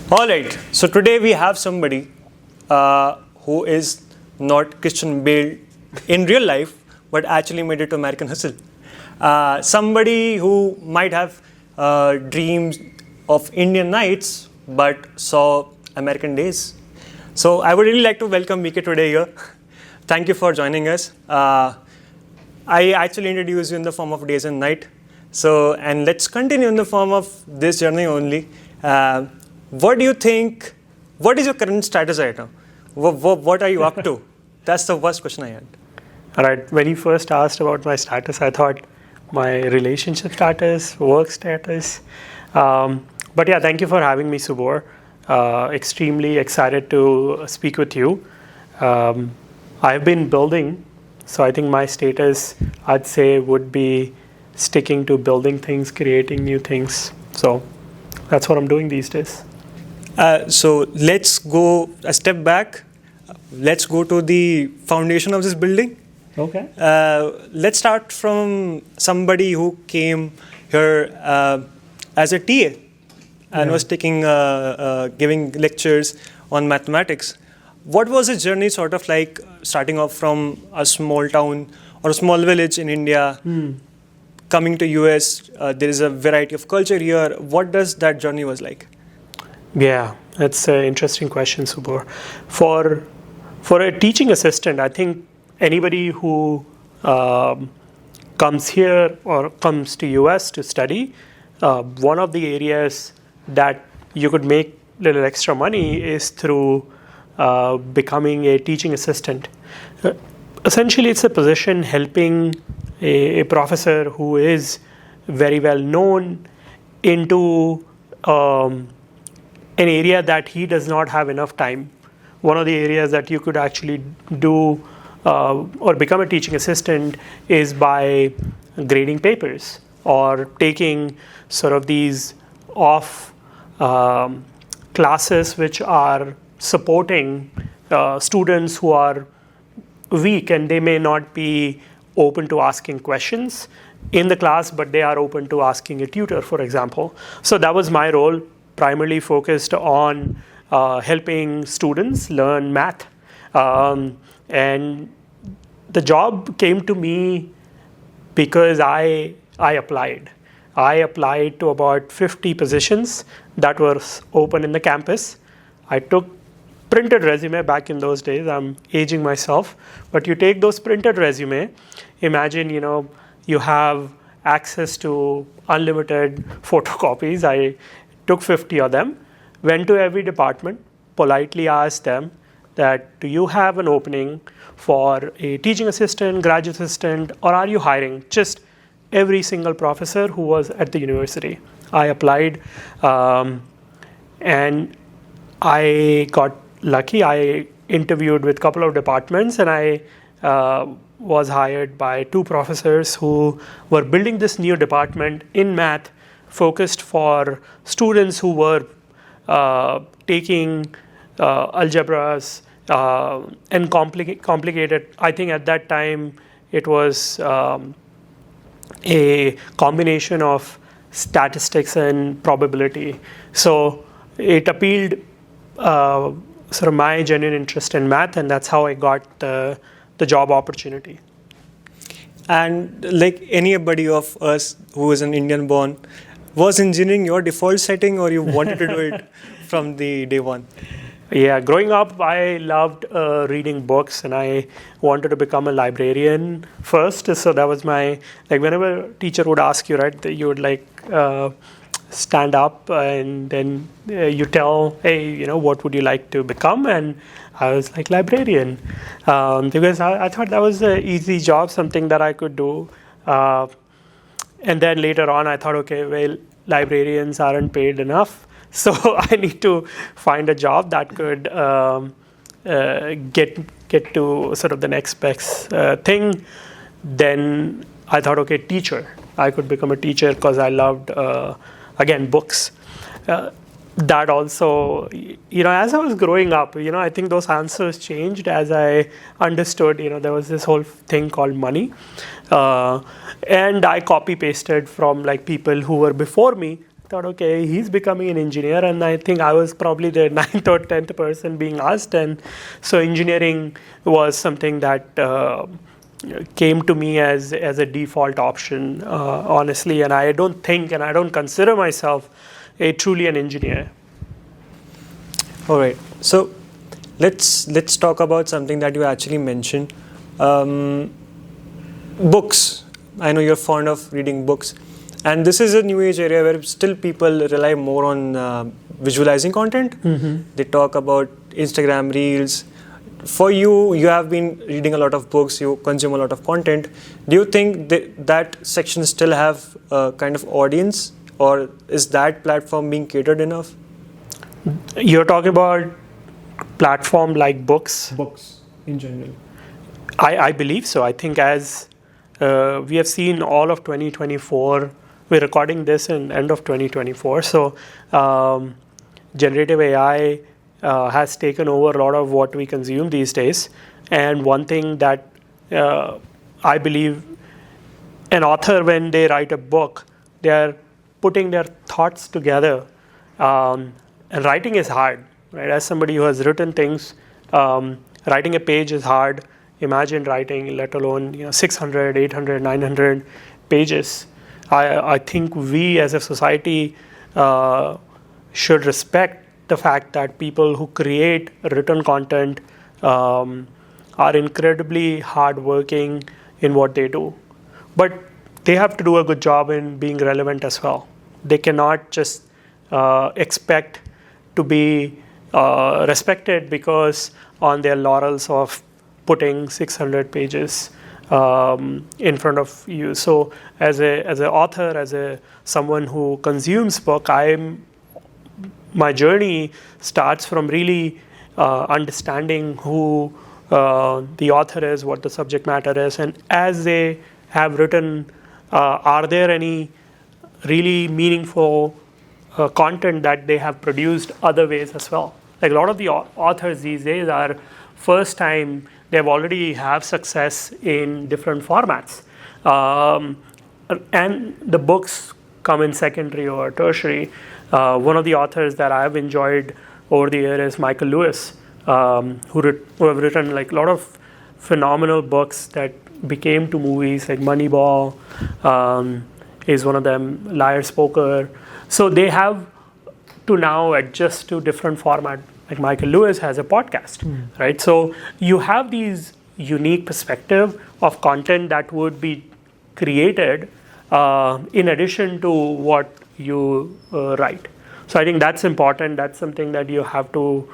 All right. So today we have somebody who is not Christian Bale in real life, but actually made it to American Hustle. Somebody who might have dreams of Indian nights, but saw American days. So I would really like to welcome Mike today here. Thank you for joining us. I actually introduced you in the form of days and night. So, and let's continue in the form of this journey only. What do you think? What is your current status right now? What are you up to? That's the first question I had. All right. When you first asked about my status, I thought my relationship status, work status. But yeah, thank you for having me, Subor. Extremely excited to speak with you. I've been building, so I think my status, I'd say, would be sticking to building things, creating new things. So that's what I'm doing these days. So let's go a step back. Let's go to the foundation of this building. Okay. Let's start from somebody who came here as a TA and was taking giving lectures on mathematics. What was the journey sort of like, starting off from a small town or a small village in India, coming to US? There is a variety of culture here. What does that journey was like? Yeah, that's an interesting question, Subor. For a teaching assistant, I think anybody who comes here or comes to US to study, one of the areas that you could make little extra money is through becoming a teaching assistant. Essentially, it's a position helping a professor who is very well known into an area that he does not have enough time. One of the areas that you could actually do or become a teaching assistant is by grading papers or taking sort of these off classes which are supporting students who are weak and they may not be open to asking questions in the class, but they are open to asking a tutor, for example. So that was my role, primarily focused on helping students learn math. And the job came to me because I applied. I applied to about 50 positions that were open in the campus. I took printed resume back in those days. I'm aging myself. But you take those printed resume, imagine, you have access to unlimited photocopies. I took 50 of them, went to every department, politely asked them that, do you have an opening for a teaching assistant, graduate assistant, or are you hiring just every single professor who was at the university? I applied and I got lucky. I interviewed with a couple of departments and I was hired by two professors who were building this new department in math focused for students who were taking algebras and complicated. I think at that time it was a combination of statistics and probability. So it appealed sort of my genuine interest in math, and that's how I got the job opportunity. And like anybody of us who is an Indian born, was engineering your default setting or you wanted to do it from the day one? Yeah, growing up, I loved reading books and I wanted to become a librarian first. So that was my, like whenever a teacher would ask you, right, you would like stand up and then you tell, hey, what would you like to become? And I was like librarian because I thought that was an easy job, something that I could do. And then later on, I thought, okay, well, librarians aren't paid enough. So I need to find a job that could get to sort of the next best thing. Then I thought, okay, teacher. I could become a teacher because I loved, again, books. That also, as I was growing up, I think those answers changed as I understood, there was this whole thing called money. And I copy pasted from like people who were before me thought, okay, he's becoming an engineer, and I think I was probably the 9th or 10th person being asked, and so engineering was something that came to me as a default option, honestly, and I don't think, and I don't consider myself truly an engineer. All right. So let's talk about something that you actually mentioned. Books. I know you're fond of reading books, and this is a new age area where still people rely more on visualizing content. They talk about Instagram reels. For you, you have been reading a lot of books, you consume a lot of content. Do you think that section still have a kind of audience, or is that platform being catered enough? You're talking about platform like books? Books in general. I believe so. I think as we have seen all of 2024, we're recording this in end of 2024. So generative AI has taken over a lot of what we consume these days. And one thing that I believe an author, when they write a book, they are putting their thoughts together. And writing is hard, right? As somebody who has written things, writing a page is hard. Imagine writing, let alone 600, 800, 900 pages. I think we as a society should respect the fact that people who create written content are incredibly hardworking in what they do. But they have to do a good job in being relevant as well. They cannot just expect to be respected because on their laurels of putting 600 pages in front of you. So as an author, as someone who consumes book, my journey starts from really understanding who the author is, what the subject matter is, and as they have written, are there any really meaningful content that they have produced other ways as well. Like a lot of the authors these days are first time they've already have success in different formats. And the books come in secondary or tertiary. One of the authors that I've enjoyed over the year is Michael Lewis, who have written like a lot of phenomenal books that became to movies, like Moneyball is one of them, Liar's Poker. So they have to now adjust to different format. Like Michael Lewis has a podcast, right? So you have these unique perspective of content that would be created in addition to what you write. So I think that's important. That's something that you have to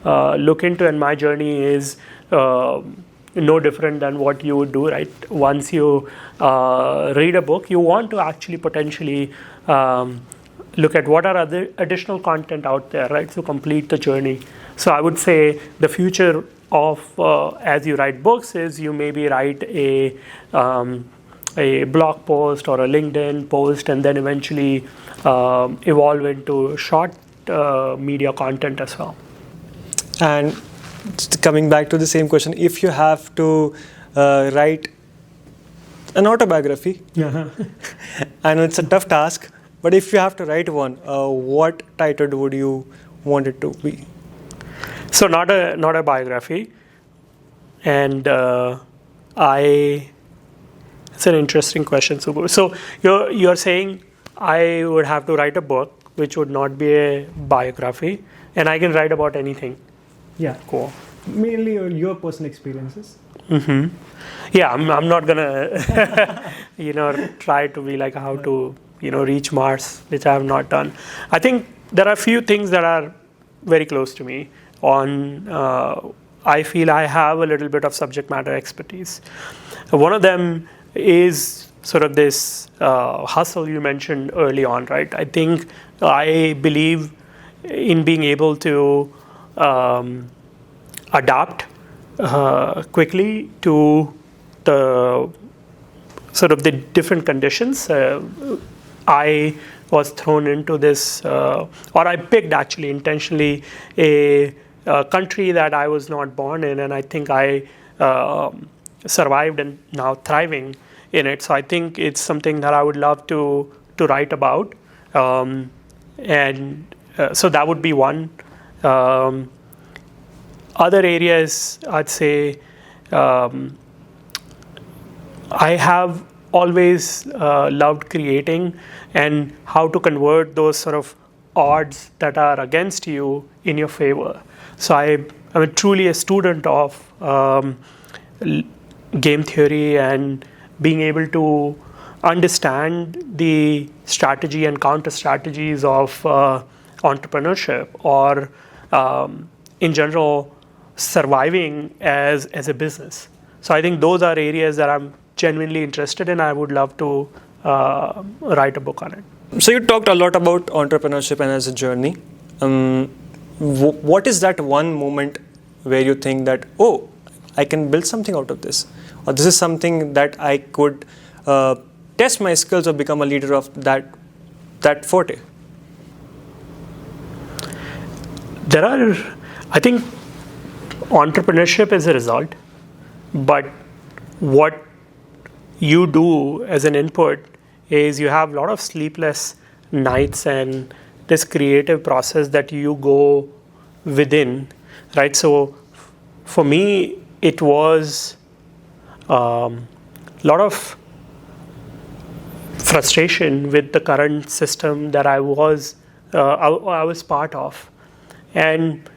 look into. And my journey is no different than what you would do, right? Once you read a book, you want to actually potentially look at what are other additional content out there, right, to complete the journey. So I would say the future of as you write books is you maybe write a blog post or a LinkedIn post, and then eventually evolve into short media content as well. And coming back to the same question, if you have to write an autobiography, I know it's a tough task, but if you have to write one, what title would you want it to be? So not a biography, and it's an interesting question, Subbu. So you're saying I would have to write a book which would not be a biography, and I can write about anything. Yeah, Cool. Mainly your personal experiences. Mm-hmm. Yeah, I'm not gonna try to be like how to reach Mars, which I have not done. I think there are a few things that are very close to me. I feel I have a little bit of subject matter expertise. One of them is sort of this hustle you mentioned early on, right? I think I believe in being able to adapt quickly to the sort of the different conditions. I was thrown into this, or I picked actually intentionally a country that I was not born in, and I think I survived and now thriving in it. So I think it's something that I would love to write about. And so that would be one. Other areas, I'd say, I have always loved creating and how to convert those sort of odds that are against you in your favor. So I'm truly a student of game theory and being able to understand the strategy and counter strategies of entrepreneurship, or in general surviving as a business. So I think those are areas that I'm genuinely interested in. I would love to write a book on it. So you talked a lot about entrepreneurship and as a journey. What is that one moment where you think that, oh, I can build something out of this, or this is something that I could test my skills or become a leader of that forte? I think entrepreneurship is a result, but what you do as an input is you have a lot of sleepless nights and this creative process that you go within, right? So for me, it was a lot of frustration with the current system that I was part of, and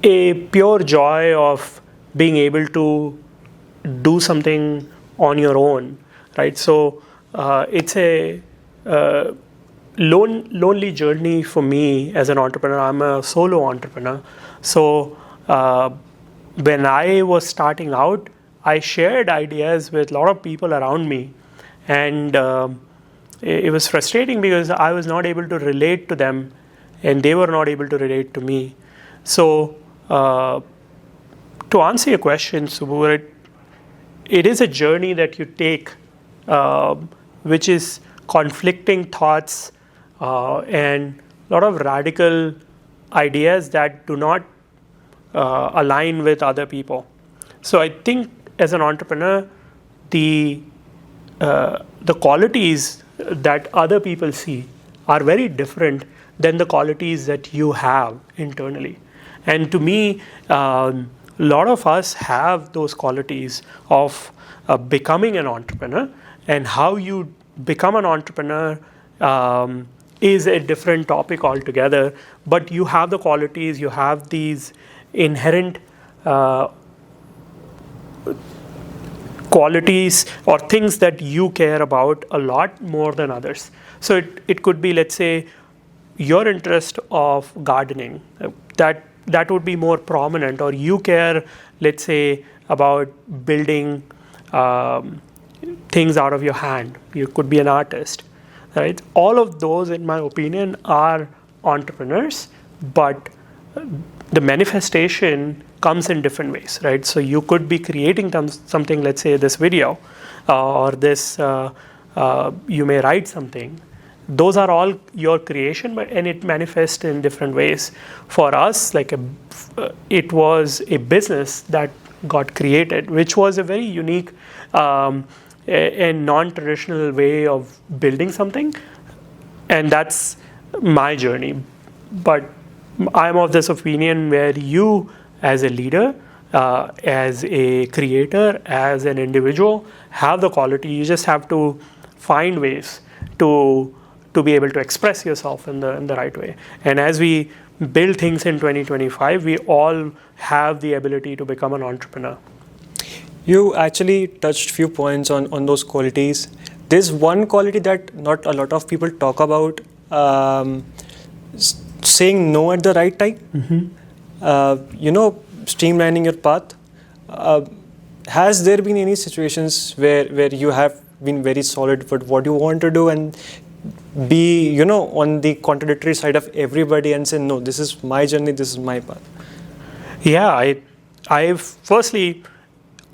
a pure joy of being able to do something on your own, right? So it's a lonely journey for me as an entrepreneur. I'm a solo entrepreneur. So when I was starting out, I shared ideas with a lot of people around me, and it was frustrating because I was not able to relate to them and they were not able to relate to me. So to answer your question, Subbu, it is a journey that you take, which is conflicting thoughts and a lot of radical ideas that do not align with other people. So I think as an entrepreneur, the qualities that other people see are very different than the qualities that you have internally. And to me, a lot of us have those qualities of becoming an entrepreneur, and how you become an entrepreneur is a different topic altogether. But you have the qualities, you have these inherent qualities or things that you care about a lot more than others. So it could be, let's say, your interest of gardening, that would be more prominent, or you care, let's say, about building things out of your hand. You could be an artist, right? All of those, in my opinion, are entrepreneurs, but the manifestation comes in different ways, right? So you could be creating something, let's say this video, or this, you may write something. Those are all your creation, and it manifests in different ways. For us, it was a business that got created, which was a very unique and non-traditional way of building something, and that's my journey. But I'm of this opinion where you, as a leader, as a creator, as an individual, have the quality. You just have to find ways to be able to express yourself in the right way. And as we build things in 2025, we all have the ability to become an entrepreneur. You actually touched few points on those qualities. There's one quality that not a lot of people talk about, saying no at the right time. Mm-hmm. Streamlining your path. Has there been any situations where you have been very solid with what you want to do and be, on the contradictory side of everybody and say, no, this is my journey, this is my path? Yeah, firstly,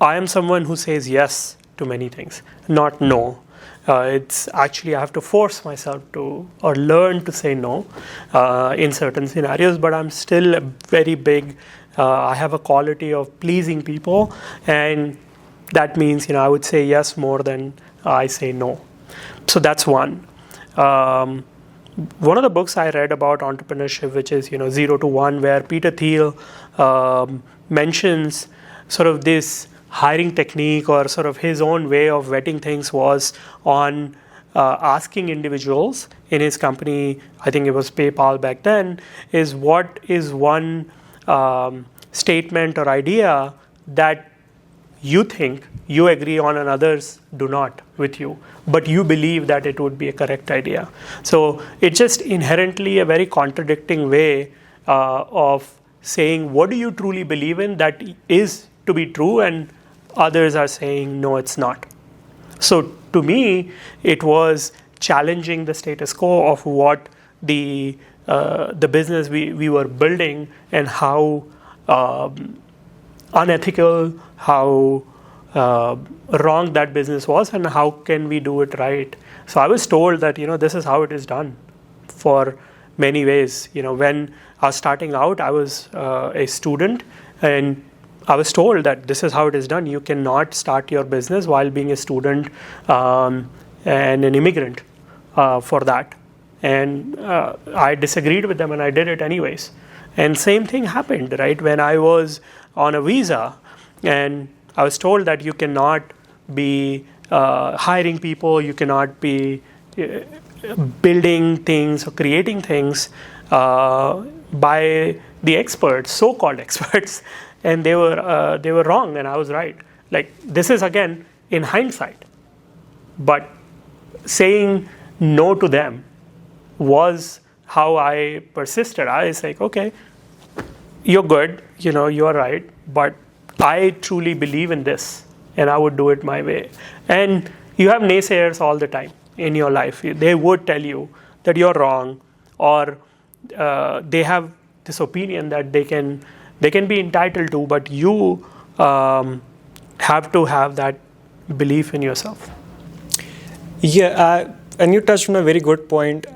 I am someone who says yes to many things, not no. It's actually, I have to force myself to, or learn to say no in certain scenarios, but I'm still very big. I have a quality of pleasing people, and that means, I would say yes more than I say no. So that's one. one of the books I read about entrepreneurship, which is 0 to 1, where Peter Thiel mentions sort of this hiring technique, or sort of his own way of vetting things was on asking individuals in his company, I think it was PayPal back then, is what is one statement or idea that you think you agree on and others do not with you, but you believe that it would be a correct idea. So it's just inherently a very contradicting way of saying, what do you truly believe in that is to be true, and others are saying, no, it's not. So to me, it was challenging the status quo of what the business we were building, and how unethical, how wrong that business was, and how can we do it right. So I was told that this is how it is done for many ways. When I was starting out, I was a student, and I was told that this is how it is done. You cannot start your business while being a student and an immigrant for that. And I disagreed with them, and I did it anyways. And same thing happened, right? When I was on a visa, and I was told that you cannot be hiring people, you cannot be building things or creating things by the experts, so-called experts, and they were wrong, and I was right. Like, this is again in hindsight, but saying no to them was how I persisted. I was like, okay, you're good, you're right, but I truly believe in this, and I would do it my way. And you have naysayers all the time in your life. They would tell you that you're wrong, or they have this opinion that they can be entitled to, but you have to have that belief in yourself. Yeah, and you touched on a very good point.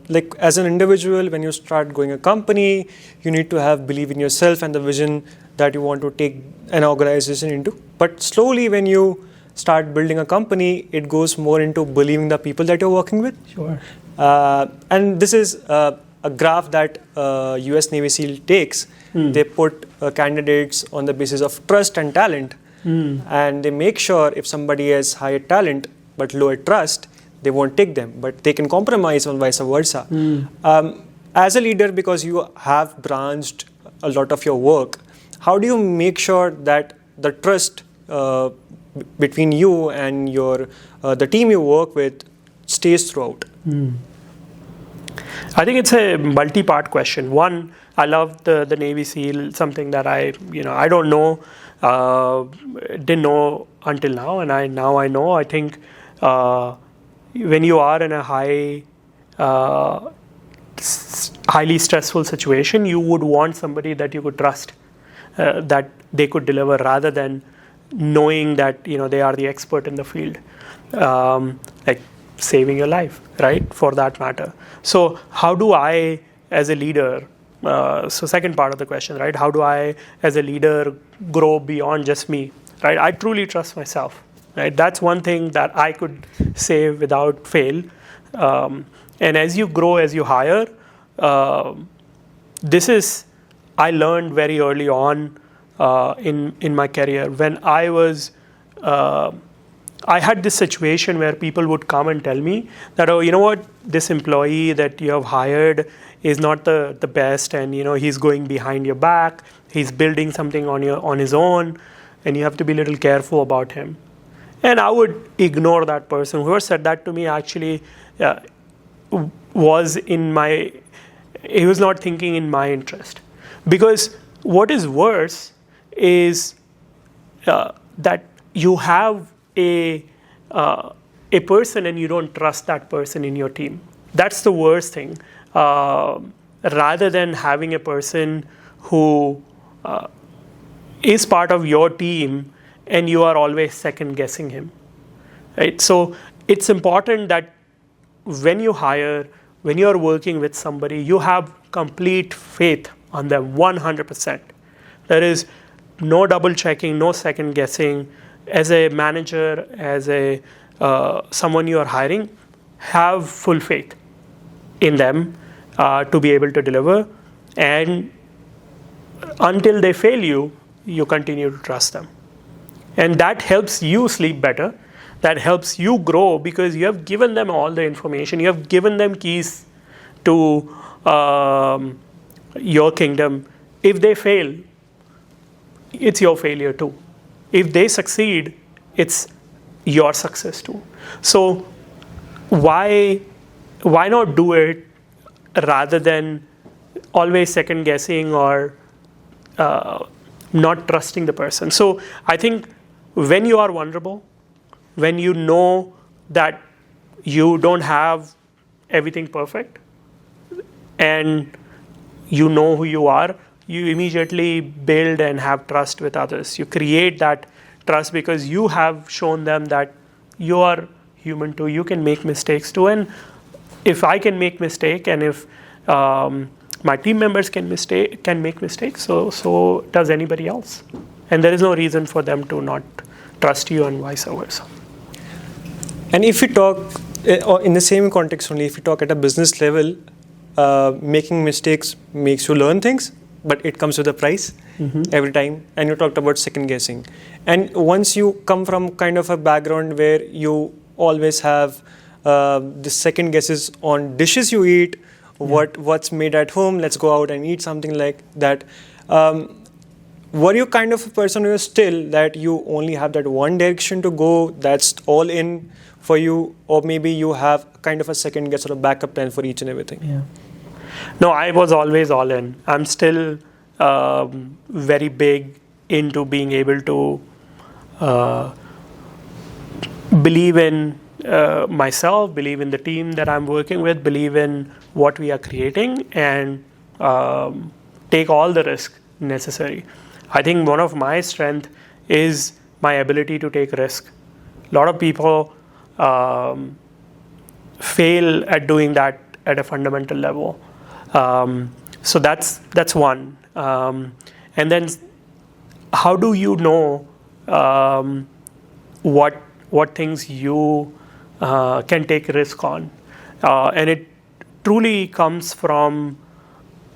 Like, as an individual, when you start going a company, you need to have belief in yourself and the vision that you want to take an organization into. But slowly, when you start building a company, it goes more into believing the people that you're working with. Sure. And this is a graph that US Navy SEAL takes. They put candidates on the basis of trust and talent, and they make sure if somebody has higher talent but lower trust, they won't take them, but they can compromise on vice versa. As a leader, because you have branched a lot of your work, how do you make sure that the trust between you and the team you work with stays throughout? I think it's a multi-part question. One, I love the Navy SEAL, something that I don't know, didn't know until now, and I know. I think when you are in a highly stressful situation, you would want somebody that you could trust, that they could deliver, rather than knowing that they are the expert in the field, like saving your life, right? For that matter. So how do I, as a leader, so second part of the question, right? How do I, as a leader, grow beyond just me, right? I truly trust myself, right? That's one thing that I could say without fail. And as you grow, as you hire, this is, I learned very early on in my career. When I was, I had this situation where people would come and tell me that, oh, you know what, this employee that you have hired is not the best, and he's going behind your back, he's building something on his own, and you have to be a little careful about him. And I would ignore that person. Whoever said that to me actually was he was not thinking in my interest. Because what is worse is that you have a person and you don't trust that person in your team. That's the worst thing. Rather than having a person who is part of your team and you are always second guessing him, right? So it's important that when you hire, when you are working with somebody, you have complete faith on them, 100%. There is no double checking, no second guessing. As a manager, as a someone you are hiring, have full faith. in them to be able to deliver. And until they fail you, you continue to trust them. And that helps you sleep better. That helps you grow because you have given them all the information. You have given them keys to your kingdom. If they fail, it's your failure too. If they succeed, it's your success too. So why not do it rather than always second guessing or not trusting the person? So I think when you are vulnerable, when you know that you don't have everything perfect and you know who you are, you immediately build and have trust with others. You create that trust because you have shown them that you are human too. You can make mistakes too. And if I can make mistake, and if my team members can make mistakes, so does anybody else. And there is no reason for them to not trust you, and vice versa. And if we talk in the same context only, if we talk at a business level, making mistakes makes you learn things, but it comes with a price every time. And you talked about second guessing. And once you come from kind of a background where you always have the second guesses on dishes you eat, what's made at home, let's go out and eat something like that. Were you kind of a person who is still that you only have that one direction to go, that's all in for you, or maybe you have kind of a second guess or a backup plan for each and everything? Yeah. No, I was always all in. I'm still very big into being able to believe in myself, believe in the team that I'm working with, believe in what we are creating, and take all the risk necessary. I think one of my strengths is my ability to take risk. A lot of people fail at doing that at a fundamental level. So that's one. And then how do you know what things you can take risk on? And it truly comes from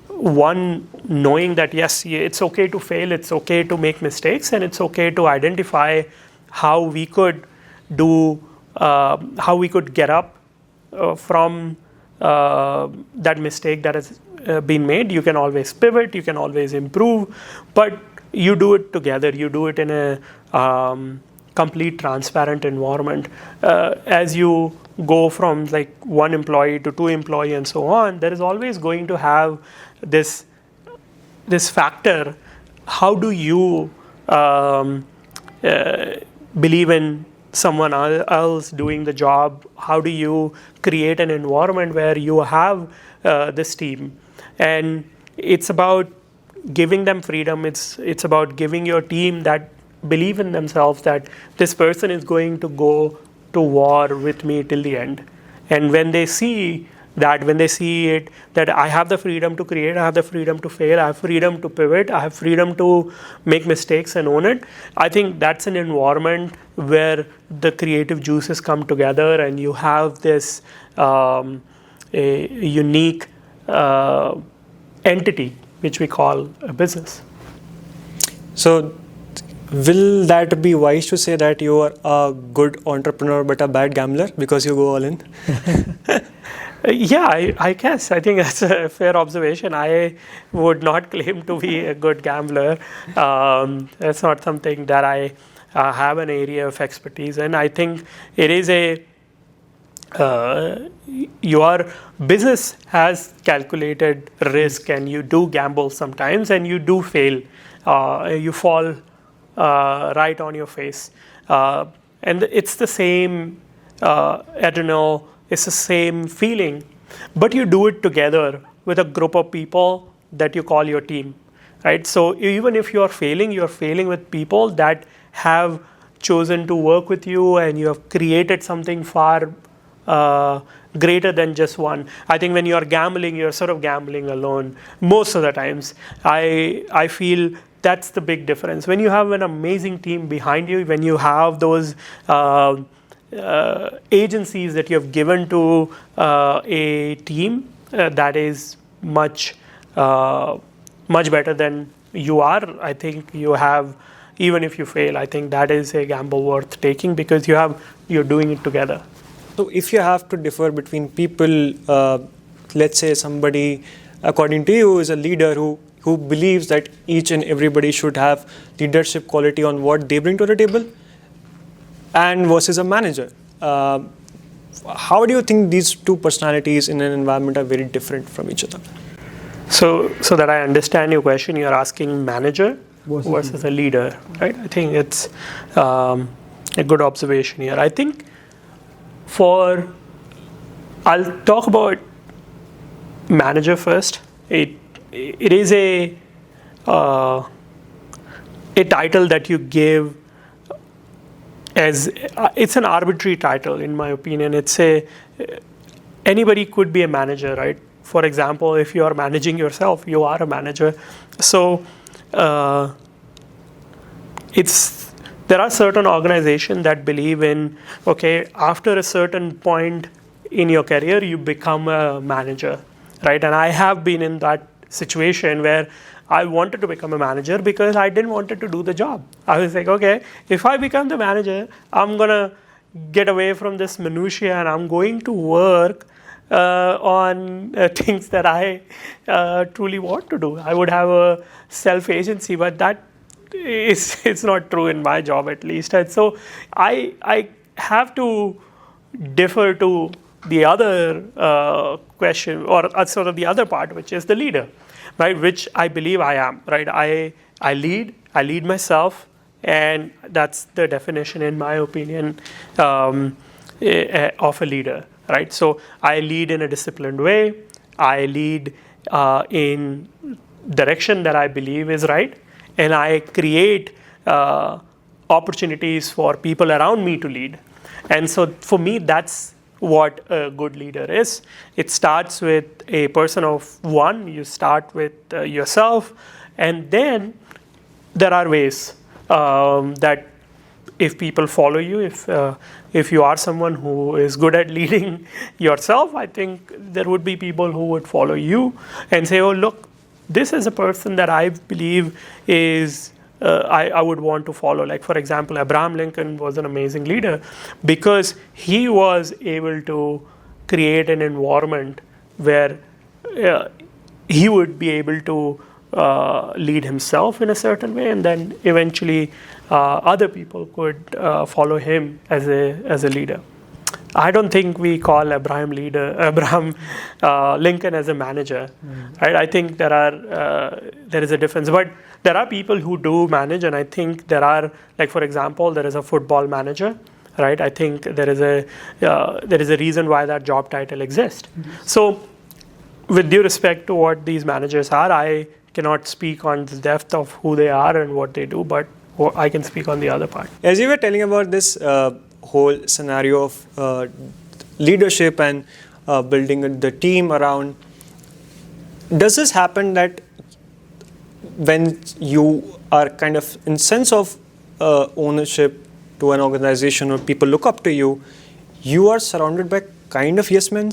one, knowing that yes, it's okay to fail, it's okay to make mistakes, and it's okay to identify how we could get up from that mistake that has been made. You can always pivot, you can always improve, but you do it together. You do it in a complete transparent environment. As you go from like one employee to two employee and so on, there is always going to have this factor. How do you believe in someone else doing the job? How do you create an environment where you have this team? And it's about giving them freedom. It's about giving your team that believe in themselves, that this person is going to go to war with me till the end. And when they see it, that I have the freedom to create, I have the freedom to fail, I have freedom to pivot, I have freedom to make mistakes and own it, I think that's an environment where the creative juices come together and you have this a unique entity, which we call a business. So will that be wise to say that you are a good entrepreneur but a bad gambler because you go all in? Yeah, I guess. I think that's a fair observation. I would not claim to be a good gambler. That's not something that I have an area of expertise in. I think it is your business has calculated risk, and you do gamble sometimes, and you do fail. You fall right on your face. And it's the same adrenal, it's the same feeling, but you do it together with a group of people that you call your team, right? So even if you're failing with people that have chosen to work with you, and you have created something far greater than just one. I think when you're gambling, you're sort of gambling alone most of the times. I feel that's the big difference. When you have an amazing team behind you, when you have those agencies that you have given to a team, that is much better than you are. I think you have, even if you fail, I think that is a gamble worth taking because you're doing it together. So if you have to differ between people, let's say somebody, according to you, is a leader who believes that each and everybody should have leadership quality on what they bring to the table, and versus a manager. How do you think these two personalities in an environment are very different from each other? So that I understand your question, you're asking manager versus a leader, right? I think it's a good observation here. I think I'll talk about manager first. It is a title that you give as it's an arbitrary title, in my opinion. Anybody could be a manager, right? For example, if you are managing yourself, you are a manager. So there are certain organizations that believe in, okay, after a certain point in your career, you become a manager, right? And I have been in that situation where I wanted to become a manager because I didn't want to do the job. I was like, okay, if I become the manager, I'm going to get away from this minutiae and I'm going to work on things that I truly want to do. I would have a self-agency, but that it's not true in my job, at least. And so I have to differ to the other question, or sort of the other part, which is the leader, right? Which I believe I am, right? I lead myself, and that's the definition, in my opinion, of a leader, right? So I lead in a disciplined way. I lead in direction that I believe is right, and I create opportunities for people around me to lead. And so for me, that's what a good leader is. It starts with a person of one. You start with yourself, and then there are ways that if people follow you, if you are someone who is good at leading yourself, I think there would be people who would follow you and say, oh, look, this is a person that I believe is I would want to follow. Like, for example, Abraham Lincoln was an amazing leader because he was able to create an environment where he would be able to lead himself in a certain way, and then eventually other people could follow him as a leader. I don't think we call Abraham Lincoln as a manager, right? I think there is a difference, but there are people who do manage, and I think there are, like, for example, there is a football manager, right? I think there is a reason why that job title exists. So, with due respect to what these managers are, I cannot speak on the depth of who they are and what they do, but I can speak on the other part. As you were telling about this whole scenario of leadership and building the team around, does this happen that when you are kind of in sense of ownership to an organization or people look up to you, you are surrounded by kind of yes men?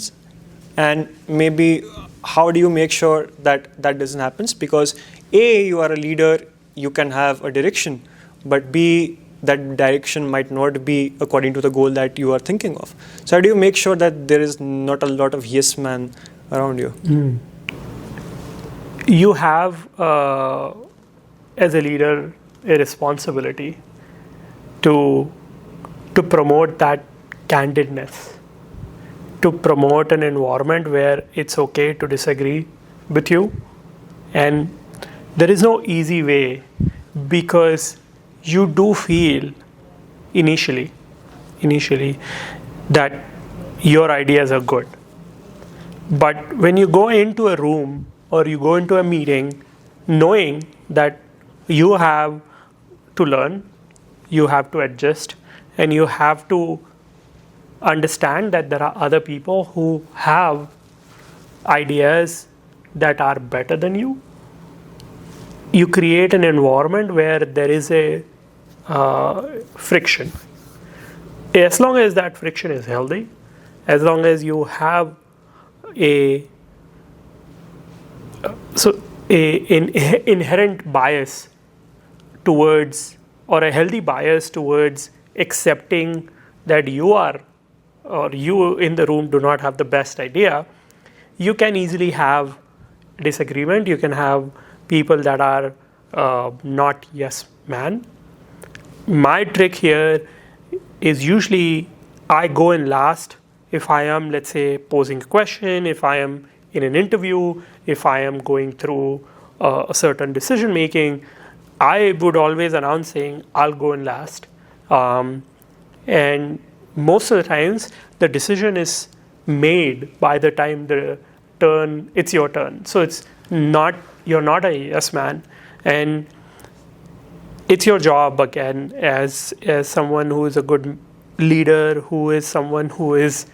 And maybe how do you make sure that that doesn't happen? Because A, you are a leader, you can have a direction, but B, that direction might not be according to the goal that you are thinking of. So how do you make sure that there is not a lot of yes man around you? You have, as a leader, a responsibility to promote that candidness, to promote an environment where it's okay to disagree with you. And there is no easy way, because you do feel initially that your ideas are good. But when you go into a room or you go into a meeting knowing that you have to learn, you have to adjust, and you have to understand that there are other people who have ideas that are better than you, you create an environment where there is a friction. As long as that friction is healthy, as long as you have a So an inherent bias towards, or a healthy bias towards accepting that you are, or you in the room do not have the best idea, you can easily have disagreement. You can have people that are not yes man. My trick here is usually I go in last if I am, let's say, posing a question, if I am in an interview, if I am going through a certain decision making. I would always announce saying I'll go in last, and most of the times the decision is made by the time it's your turn. So you're not a yes man, and it's your job again as someone who is a good leader, who is someone who is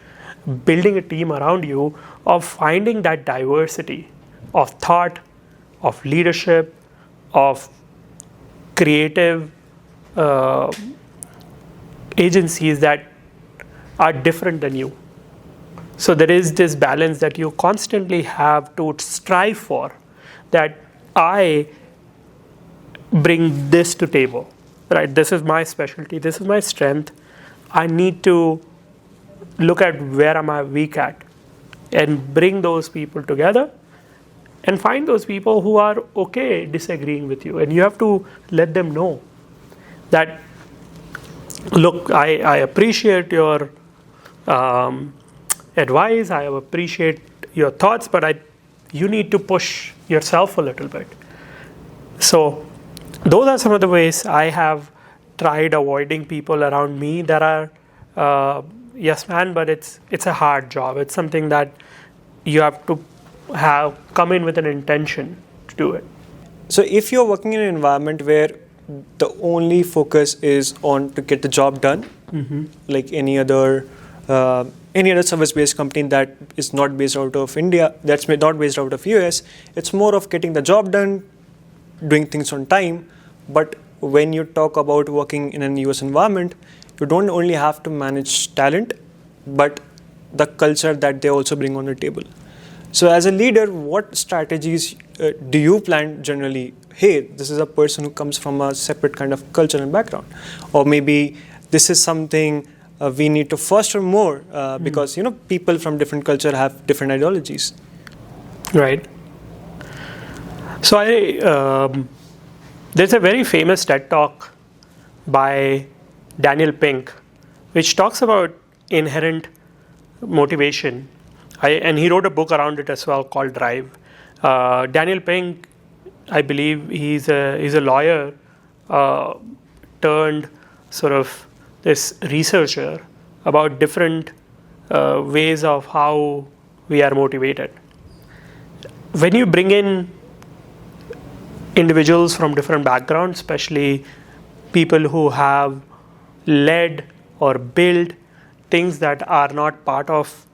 building a team around you, of finding that diversity of thought, of leadership, of creative agencies that are different than you. So there is this balance that you constantly have to strive for, that I bring this to table, right? This is my specialty, this is my strength. I need to look at where am I weak at and bring those people together and find those people who are okay disagreeing with you. And you have to let them know that, look, I appreciate your advice, I appreciate your thoughts, but you need to push yourself a little bit. So those are some of the ways I have tried avoiding people around me that are yes man, but it's a hard job. It's something that you have to come in with an intention to do it. So if you're working in an environment where the only focus is on to get the job done, like any other service-based company that is not based out of India, that's not based out of US, it's more of getting the job done, doing things on time. But when you talk about working in an US environment, you don't only have to manage talent, but the culture that they also bring on the table. So as a leader, what strategies do you plan generally? Hey, this is a person who comes from a separate kind of culture and background. Or maybe this is something we need to foster more because people from different culture have different ideologies. Right. So there's a very famous TED talk by Daniel Pink, which talks about inherent motivation. And he wrote a book around it as well called Drive. Daniel Pink, I believe he's a lawyer turned sort of this researcher about different ways of how we are motivated. When you bring in individuals from different backgrounds, especially people who have led or built things that are not part of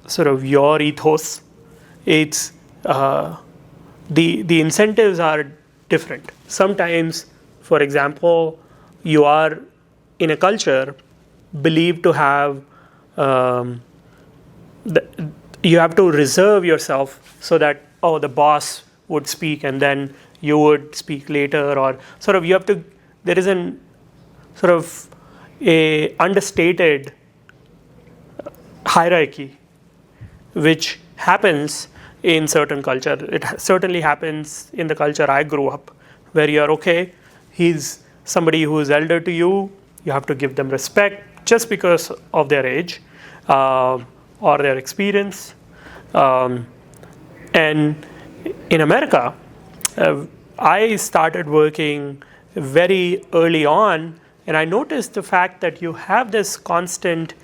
sort of your ethos, it's the incentives are different. Sometimes, for example, you are in a culture believed to have you have to reserve yourself so that the boss would speak and then you would speak later, or sort of you have to. There is an sort of a understated hierarchy which happens in certain culture. It certainly happens in the culture I grew up, where you're okay, he's somebody who is elder to you, you have to give them respect just because of their age or their experience. And in America, I started working very early on, and I noticed the fact that you have this constant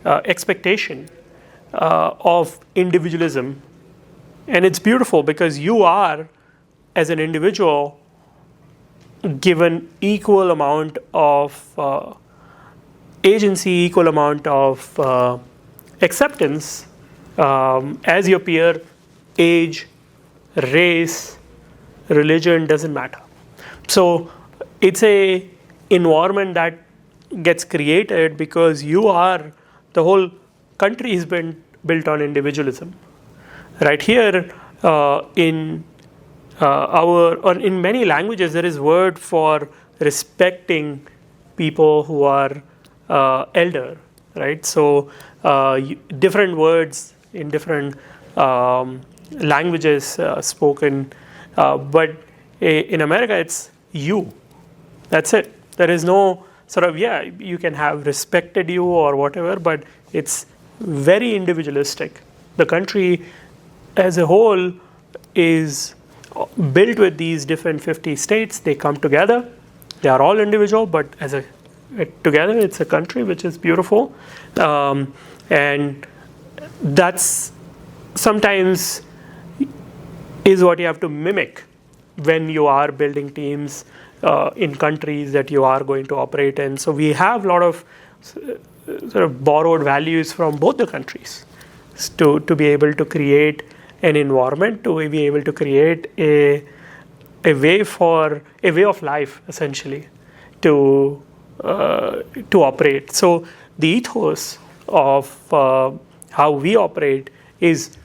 expectation of individualism. And it's beautiful because you are, as an individual, given equal amount of agency, equal amount of acceptance as your peer. Age, race, religion doesn't matter. So it's a environment that gets created because the whole country has been built on individualism. Right here, in or in many languages, there is word for respecting people who are elder, right? So different words in different languages spoken, but in America, it's you. That's it. There is no sort of, you can have respected you or whatever, but it's very individualistic. The country as a whole is built with these different 50 states. They come together. They are all individual, but together it's a country, which is beautiful. And that's sometimes is what you have to mimic when you are building teams in countries that you are going to operate in. So we have a lot of sort of borrowed values from both the countries to be able to create an environment, to be able to create a way of life, essentially, to operate. So the ethos of how we operate is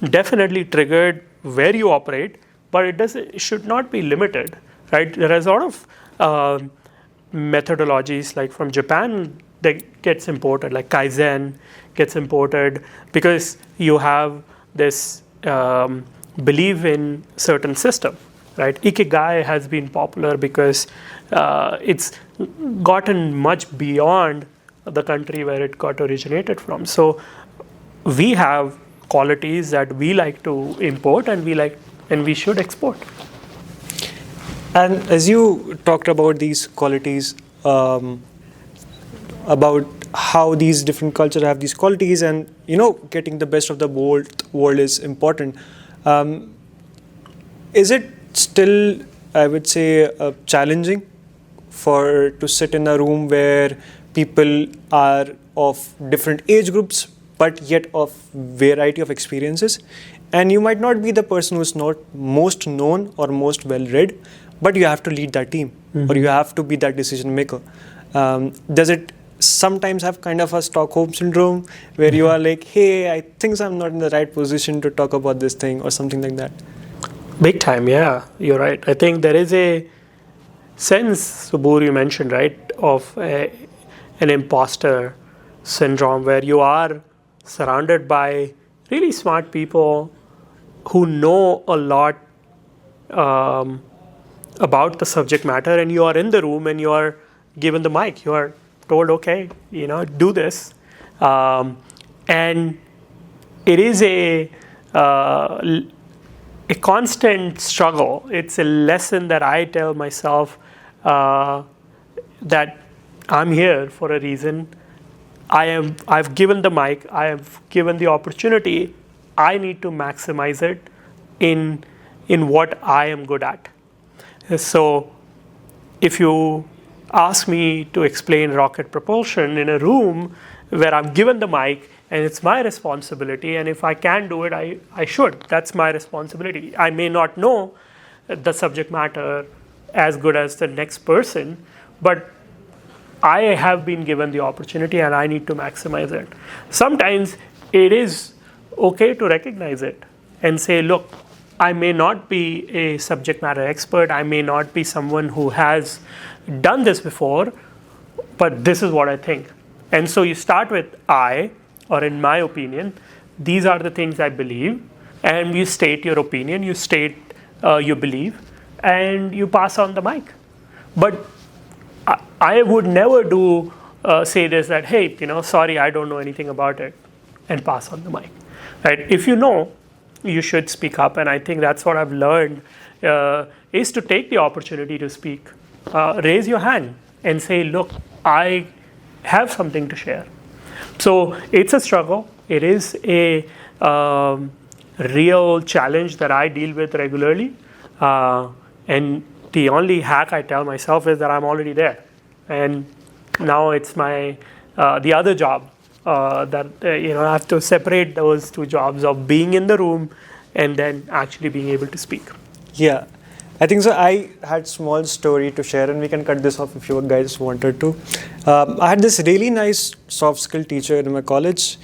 definitely triggered where you operate, but it should not be limited, right? There is a lot of methodologies, like from Japan, that gets imported, like Kaizen gets imported, because you have this belief in certain system, right? Ikigai has been popular because it's gotten much beyond the country where it got originated from. So we have qualities that we like to import, and we should export. And as you talked about these qualities, about how these different cultures have these qualities, and getting the best of the world is important. Is it still, I would say, challenging to sit in a room where people are of different age groups, but yet of variety of experiences? And you might not be the person who's not most known or most well-read, but you have to lead that team, or you have to be that decision maker. Does it sometimes have kind of a Stockholm syndrome where you are like, hey, I think I'm not in the right position to talk about this thing, or something like that? Big time, yeah, you're right. I think there is a sense, Subur, you mentioned, right, of an impostor syndrome, where you are surrounded by really smart people who know a lot about the subject matter, and you are in the room and you are given the mic. You are told, okay, do this. And it is a constant struggle. It's a lesson that I tell myself, that I'm here for a reason. I've given the mic. I have given the opportunity. I need to maximize it in what I am good at. So if you ask me to explain rocket propulsion in a room where I'm given the mic and it's my responsibility, and if I can do it, I should. That's my responsibility. I may not know the subject matter as good as the next person, but I have been given the opportunity and I need to maximize it. Sometimes it is okay to recognize it and say, look, I may not be a subject matter expert. I may not be someone who has done this before, but this is what I think. And so you start with or in my opinion, these are the things I believe, and you state your opinion, you state your belief, and you pass on the mic. But I would never say this, that, hey, sorry, I don't know anything about it, and pass on the mic. Right? If you know, you should speak up, and I think that's what I've learned, is to take the opportunity to speak. Raise your hand and say, look, I have something to share. So it's a struggle. It is a real challenge that I deal with regularly. And the only hack I tell myself is that I'm already there. And now it's my the other job that I have to separate those two jobs of being in the room and then actually being able to speak. Yeah, I think so. I had a small story to share, and we can cut this off if you guys wanted to. I had this really nice soft skill teacher in my college.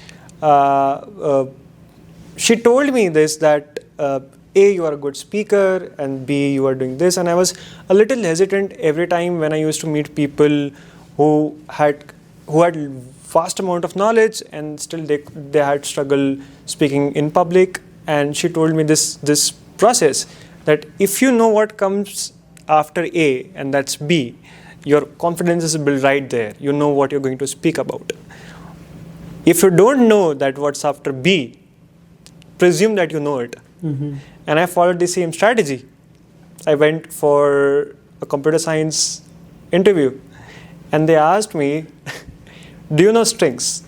She told me this, that A, you are a good speaker, and B, you are doing this. And I was a little hesitant every time when I used to meet people who had vast amount of knowledge and still they had struggle speaking in public. And she told me this process, that if you know what comes after A, and that's B, your confidence is built right there. You know what you're going to speak about. If you don't know that what's after B, presume that you know it. And I followed the same strategy. I went for a computer science interview, and they asked me, do you know strings?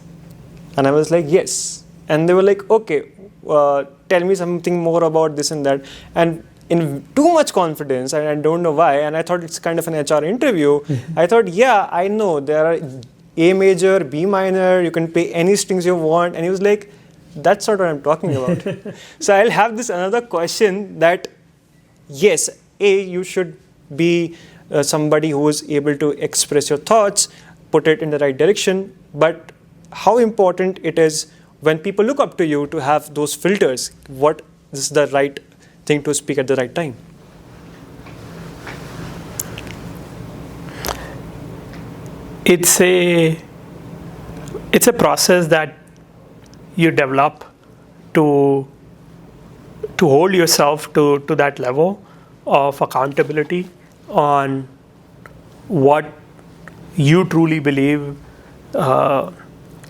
And I was like, yes. And they were like, okay, tell me something more about this and that. And in too much confidence, and I don't know why, and I thought it's kind of an HR interview, I thought, yeah, I know there are A major, B minor, you can play any strings you want. And he was like, that's not what I'm talking about. So I'll have this another question that, yes, A, you should be somebody who is able to express your thoughts, put it in the right direction, but how important it is when people look up to you to have those filters, what is the right thing to speak at the right time? It's a process that you develop to hold yourself to that level of accountability on what you truly believe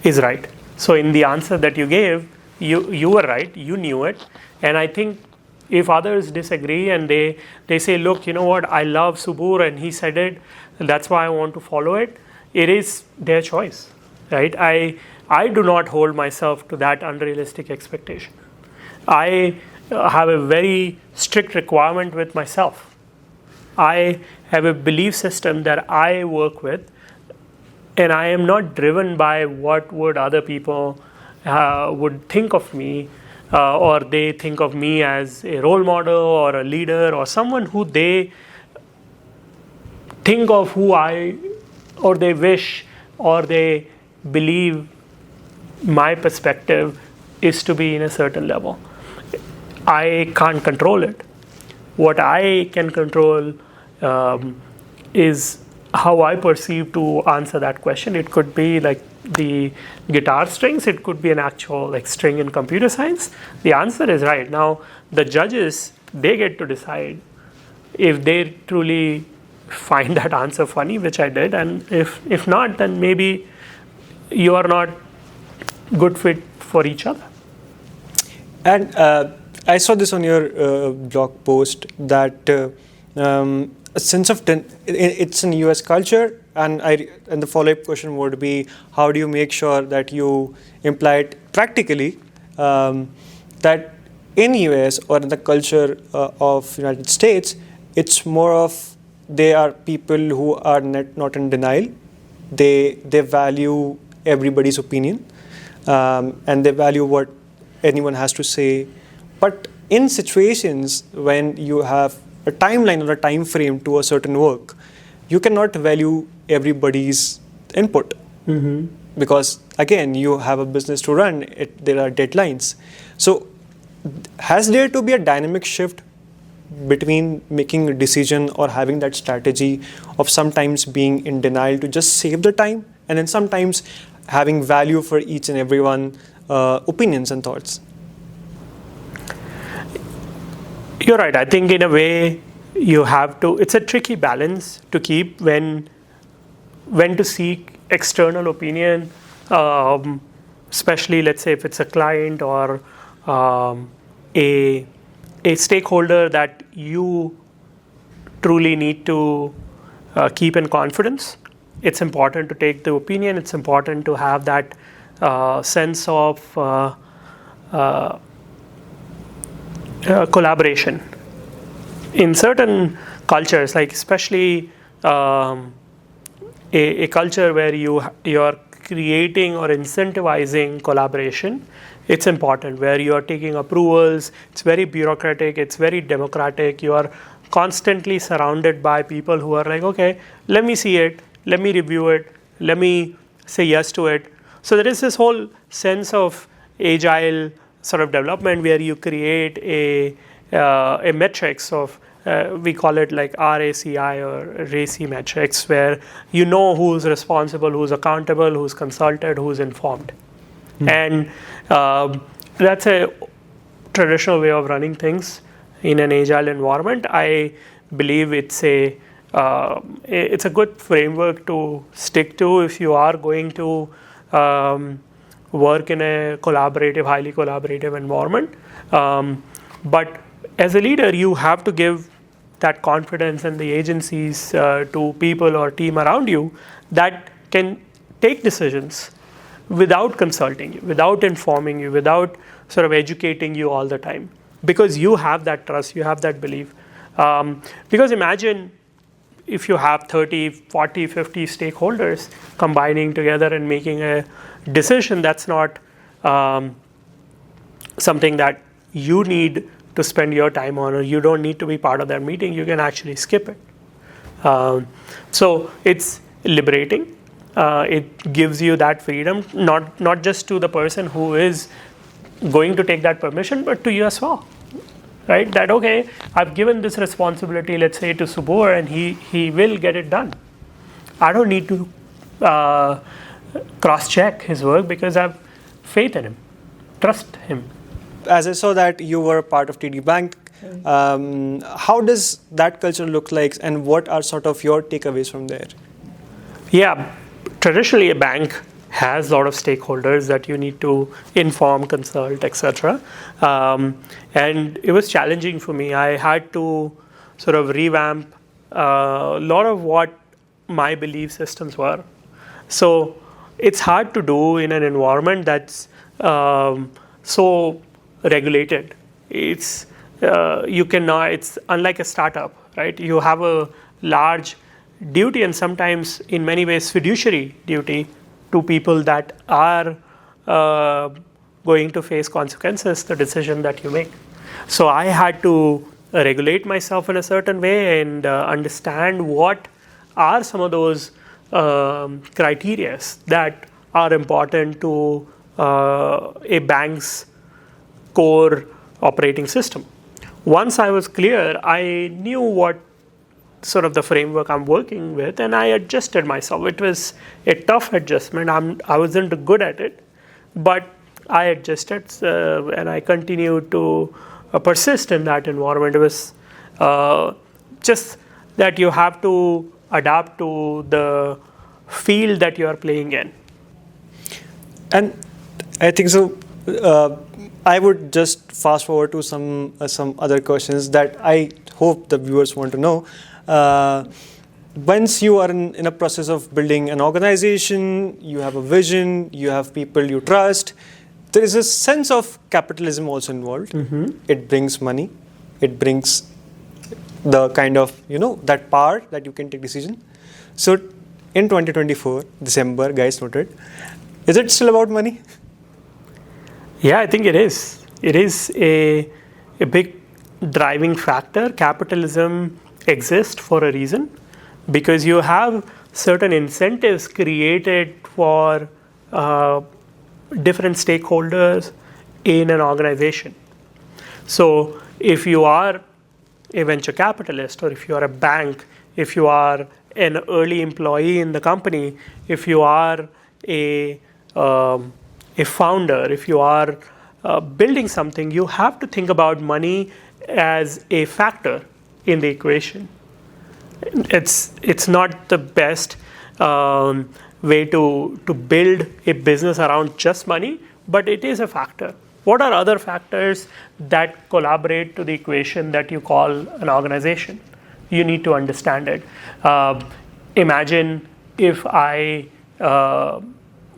is right. So in the answer that you gave, you were right, you knew it. And I think if others disagree and they say, look, you know what, I love Subur and he said it, and that's why I want to follow it, it is their choice, right? I do not hold myself to that unrealistic expectation. I have a very strict requirement with myself. I have a belief system that I work with, and I am not driven by what would other people would think of me, or they think of me as a role model or a leader or someone who they think of who I, or they wish, or they believe my perspective is to be in a certain level. I can't control it. What I can control is how I perceive to answer that question. It could be like the guitar strings, it could be an actual like string in computer science. The answer is right. Now, the judges, they get to decide if they truly find that answer funny, which I did, and if not, then maybe you are not good fit for each other. And I saw this on your blog post that a sense of it's in US culture, and the follow-up question would be, how do you make sure that you imply it practically, that in US or in the culture of United States, it's more of they are people who are not in denial. They value everybody's opinion, and they value what anyone has to say. But in situations when you have a timeline or a time frame to a certain work, you cannot value everybody's input, because again, you have a business to run. There are deadlines. So has there to be a dynamic shift between making a decision or having that strategy of sometimes being in denial to just save the time, and then sometimes having value for each and everyone opinions and thoughts? You're right. I think in a way you have to, it's a tricky balance to keep when to seek external opinion, especially let's say if it's a client or a stakeholder that you truly need to keep in confidence. It's important to take the opinion. It's important to have that sense of collaboration. In certain cultures, like especially a culture where you are creating or incentivizing collaboration, it's important, where you are taking approvals. It's very bureaucratic, it's very democratic. You are constantly surrounded by people who are like, okay, let me see it, let me review it, let me say yes to it. So there is this whole sense of agile sort of development where you create a metrics of we call it like RACI or RACI metrics, where you know who's responsible, who's accountable, who's consulted, who's informed. And that's a traditional way of running things in an agile environment. I believe it's a good framework to stick to if you are going to work in a highly collaborative environment. But as a leader, you have to give that confidence and the agencies to people or team around you that can take decisions without consulting you, without informing you, without sort of educating you all the time, because you have that trust, you have that belief. Because imagine if you have 30, 40, 50 stakeholders combining together and making a decision that's not something that you need to spend your time on, or you don't need to be part of that meeting, you can actually skip it. So it's liberating. It gives you that freedom, not just to the person who is going to take that permission, but to you as well. Right? That, okay, I've given this responsibility, let's say, to Subor, and he will get it done. I don't need to cross-check his work because I have faith in him, trust him. As I saw that you were part of TD Bank, how does that culture look like, and what are sort of your takeaways from there? Yeah, traditionally a bank has a lot of stakeholders that you need to inform, consult, etc. And it was challenging for me. I had to sort of revamp a lot of what my belief systems were. So it's hard to do in an environment that's so regulated. It's it's unlike a startup, right? You have a large duty, and sometimes in many ways fiduciary duty to people that are going to face consequences, the decision that you make. So I had to regulate myself in a certain way and understand what are some of those criteria that are important to a bank's core operating system. Once I was clear, I knew what sort of the framework I'm working with, and I adjusted myself. It was a tough adjustment. I wasn't good at it, but I adjusted and I continued to persist in that environment. It was just that you have to adapt to the field that you are playing in. And I think so. I would just fast forward to some other questions that I hope the viewers want to know. Once you are in a process of building an organization, you have a vision, you have people you trust, there is a sense of capitalism also involved. Mm-hmm. It brings money, it brings the kind of, that power that you can take decision. So in 2024, December, guys noted, is it still about money? Yeah, I think it is. It is a big driving factor. Capitalism exists for a reason, because you have certain incentives created for different stakeholders in an organization. So if you are a venture capitalist, or if you are a bank, if you are an early employee in the company, if you are a founder, if you are building something, you have to think about money as a factor in the equation. It's not the best way to build a business around just money, but it is a factor. What are other factors that collaborate to the equation that you call an organization? You need to understand it. Imagine if I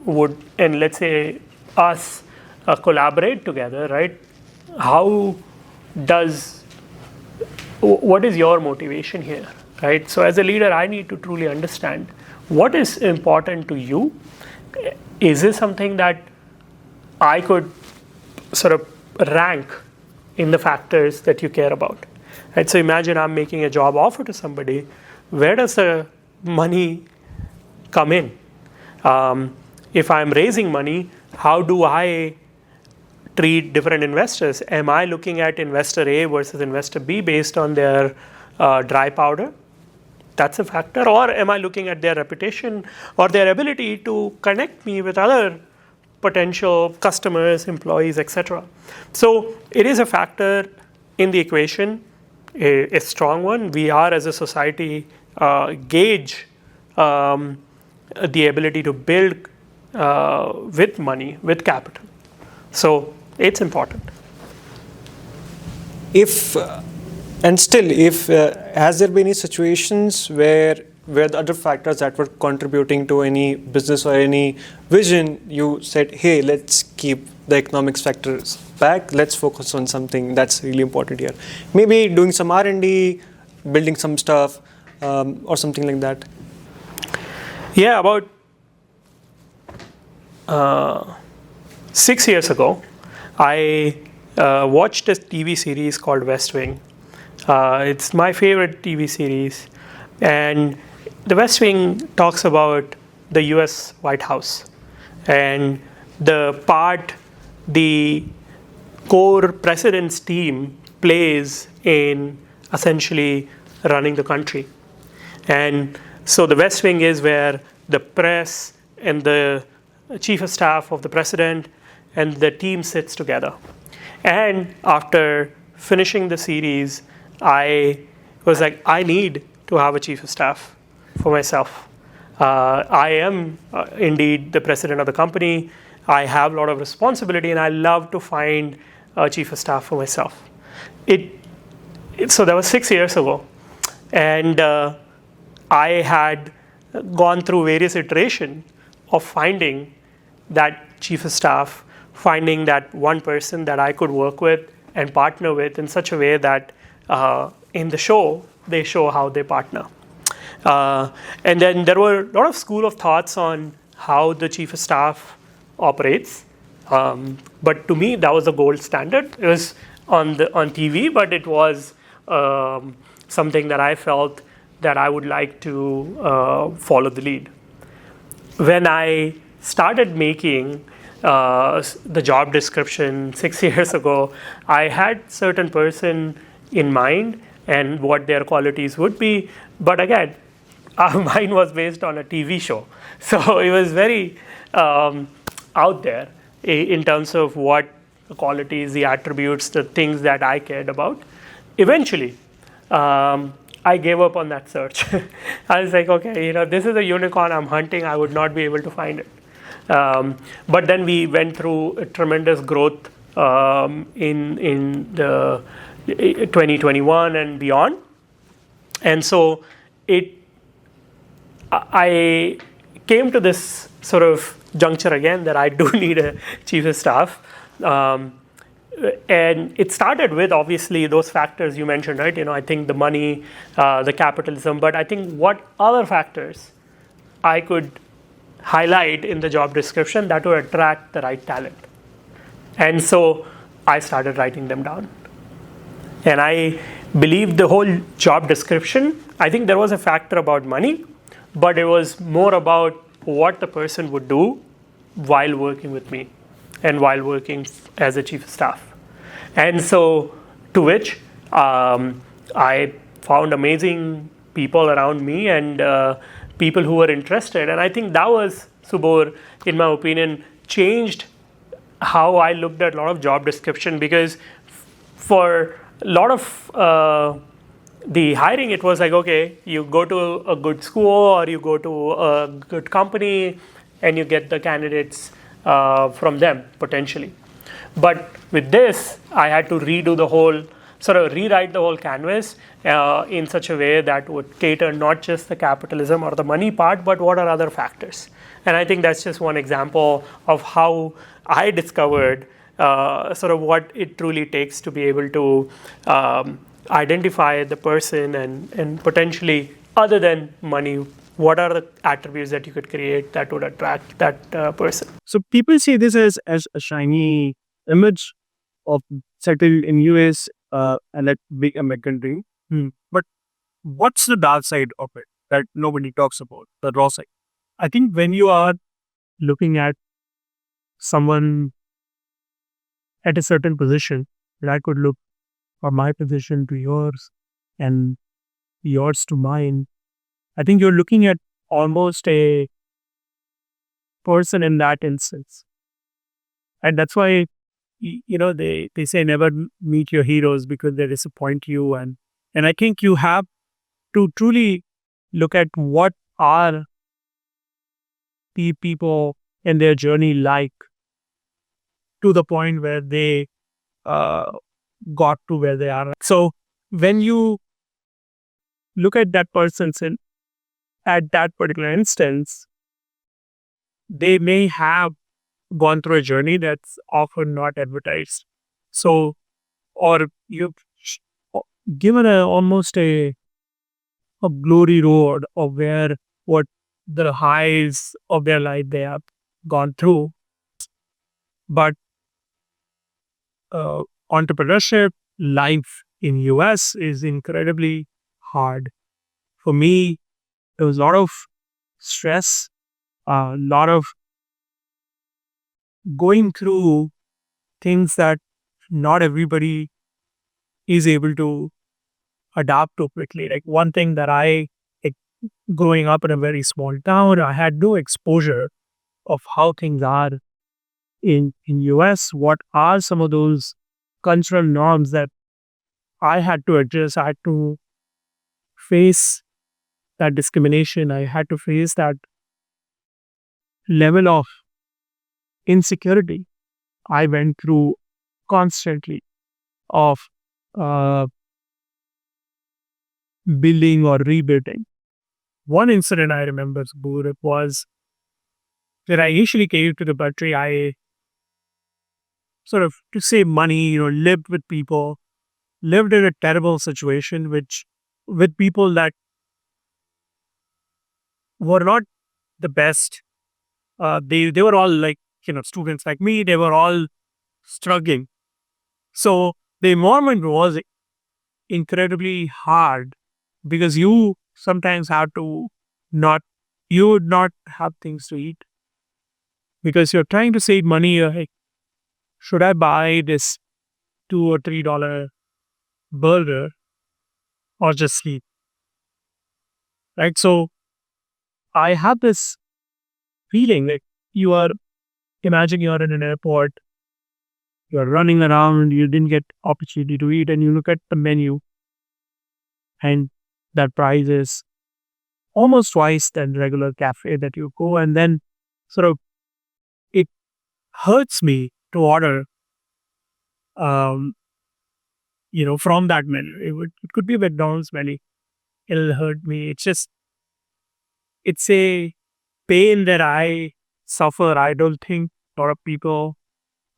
would, and let's say us collaborate together, right? What is your motivation here, right? So as a leader, I need to truly understand what is important to you. Is this something that I could sort of rank in the factors that you care about, right? So imagine I'm making a job offer to somebody. Where does the money come in? If I'm raising money, how do I treat different investors. Am I looking at investor A versus investor B based on their dry powder? That's a factor. Or am I looking at their reputation or their ability to connect me with other potential customers, employees, etc.? So it is a factor in the equation, a strong one. We are, as a society, gauge the ability to build with money, with capital. So it's important. If has there been any situations where the other factors that were contributing to any business or any vision, you said, hey, let's keep the economics factors back, let's focus on something that's really important here, maybe doing some R&D, building some stuff, or something like that? Yeah, about 6 years ago, I watched a TV series called West Wing. It's my favorite TV series. And the West Wing talks about the US White House and the part the core president's team plays in essentially running the country. And so the West Wing is where the press and the chief of staff of the president and the team sits together. And after finishing the series, I was like, I need to have a chief of staff for myself. I am indeed the president of the company. I have a lot of responsibility, and I love to find a chief of staff for myself. So that was 6 years ago. And I had gone through various iterations of finding that chief of staff, finding that one person that I could work with and partner with in such a way that in the show, they show how they partner. And then there were a lot of school of thoughts on how the chief of staff operates. But to me, that was the gold standard. It was on TV, but it was something that I felt that I would like to follow the lead. When I started making the job description 6 years ago, I had certain person in mind and what their qualities would be. But again, mine was based on a TV show. So it was very out there in terms of what the qualities, the attributes, the things that I cared about. Eventually, I gave up on that search. I was like, okay, this is a unicorn I'm hunting. I would not be able to find it. But then we went through a tremendous growth in the 2021 and beyond. And so I came to this sort of juncture again that I do need a chief of staff. And it started with obviously those factors you mentioned, right? I think the money, the capitalism, but I think what other factors I could highlight in the job description that would attract the right talent. And so I started writing them down. And I believe the whole job description, I think there was a factor about money, but it was more about what the person would do while working with me and while working as a chief of staff. And so to which I found amazing people around me and people who were interested. And I think that was, Subor, in my opinion, changed how I looked at a lot of job description, because for a lot of the hiring, it was like, okay, you go to a good school or you go to a good company and you get the candidates from them potentially. But with this, I had to rewrite the whole canvas in such a way that would cater not just the capitalism or the money part, but what are other factors. And I think that's just one example of how I discovered sort of what it truly takes to be able to identify the person and potentially, other than money, what are the attributes that you could create that would attract that person. So people see this as a shiny image of settled in US and that big American dream. But what's the dark side of it that nobody talks about, the raw side? I think when you are looking at someone at a certain position, that I could look from my position to yours and yours to mine. I think you're looking at almost a person in that instance. And that's why, they say never meet your heroes because they disappoint you. And I think you have to truly look at what are the people in their journey like to the point where they uh, got to where they are. So when you look at that person at that particular instance, they may have gone through a journey that's often not advertised. So, or you've sh- given almost a glory road of where what the highs of their life they have gone through. But uh, entrepreneurship life in US is incredibly hard. For me, there was a lot of stress, a lot of going through things that not everybody is able to adapt to quickly. Like one thing that like, growing up in a very small town, I had no exposure of how things are in US. What are some of those cultural norms that I had to adjust? I had to face that discrimination. I had to face that level of insecurity I went through constantly of uh, building or rebuilding. One incident I remember, Sabur, it was when I initially came to the country. I sort of, to save money, lived with people, lived in a terrible situation, which with people that were not the best. They were all like, students like me. They were all struggling. So the environment was incredibly hard because you sometimes have to not, you would not have things to eat because you're trying to save money. You're like, should I buy this $2 or $3 burger or just sleep? Right. So I have this feeling like you are, imagine you're in an airport, you're running around, you didn't get opportunity to eat, and you look at the menu and that price is almost twice than regular cafe that you go, and then sort of it hurts me to order um from that menu. It could be a McDonald's menu. It'll hurt me. It's a pain that I suffer. I don't think a lot of people,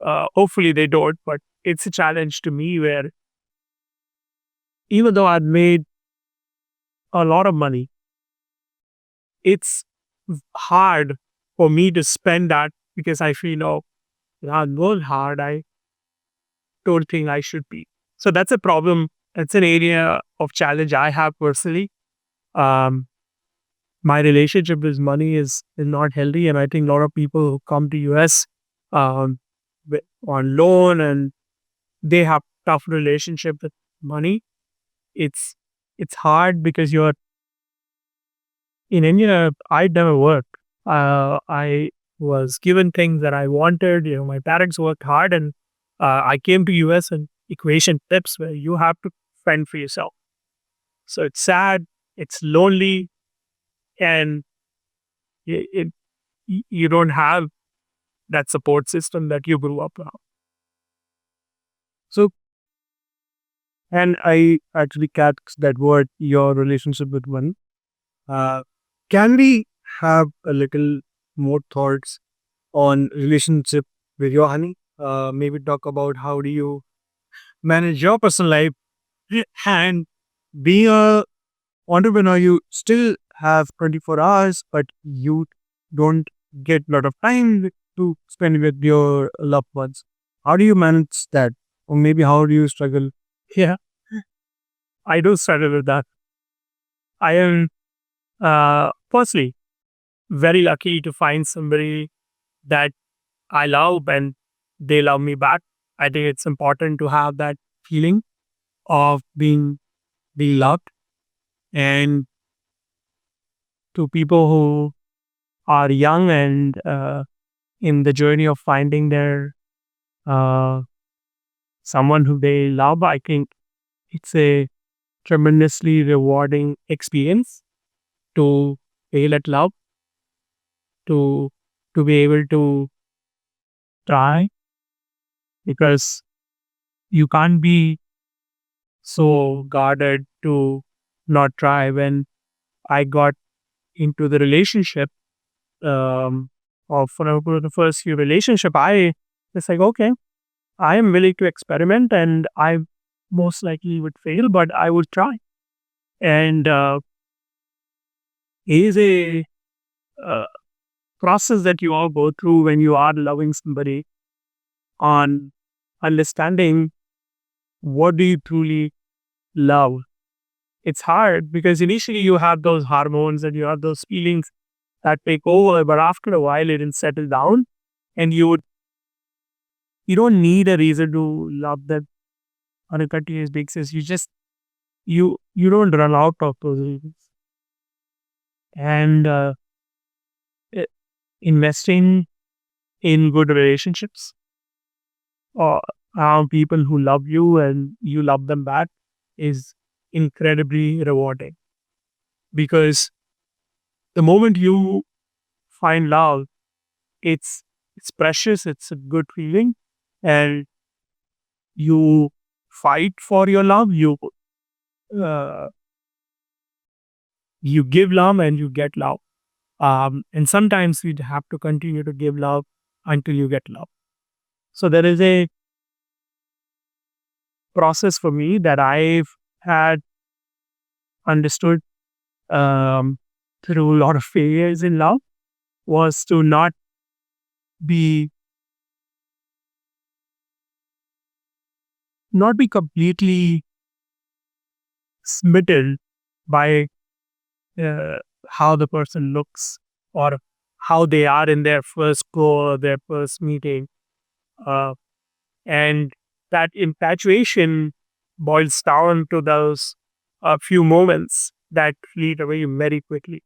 hopefully they don't, but it's a challenge to me where even though I've made a lot of money, it's hard for me to spend that because I feel, oh, I'm worked hard. I don't think I should be. So that's a problem. That's an area of challenge I have personally. Um, my relationship with money is not healthy, and I think a lot of people who come to US um, on loan and they have tough relationship with money. It's it's hard because you're in India. I never worked. I was given things that I wanted. My parents worked hard, and I came to US and equation tips where you have to fend for yourself. So it's sad, it's lonely, and it, you don't have that support system that you grew up around. So, and I actually catch that word, your relationship with money. Uh, can we have a little more thoughts on relationship with your honey? Maybe talk about how do you manage your personal life and being a entrepreneur. You still have 24 hours, but you don't get a lot of time to spend with your loved ones. How do you manage that? Or maybe how do you struggle? Yeah, I do struggle with that. I am firstly very lucky to find somebody that I love and they love me back. I think it's important to have that feeling of being loved. And to people who are young and in the journey of finding their uh, someone who they love, I think it's a tremendously rewarding experience to fail at love, to be able to try, because you can't be so guarded to not try. When I got into the relationship, or for the first few relationship, I was like, okay, I am willing to experiment, and I most likely would fail, but I would try. And it is a uh, process that you all go through when you are loving somebody, on understanding what do you truly love. It's hard because initially you have those hormones and you have those feelings that take over, but after a while it will settle down, and you don't need a reason to love them on a continuous basis. You just you don't run out of those reasons. And i- investing in good relationships, or people who love you and you love them back, is incredibly rewarding, because the moment you find love, it's precious, it's a good feeling, and you fight for your love, uh, you give love and you get love. And sometimes we have to continue to give love until you get love. So there is a process for me that I've had understood, um, through a lot of failures in love, was to be not be completely smitten by uh, how the person looks, or how they are in their first go or their first meeting. Uh, and that infatuation boils down to those few moments that fleet away very quickly.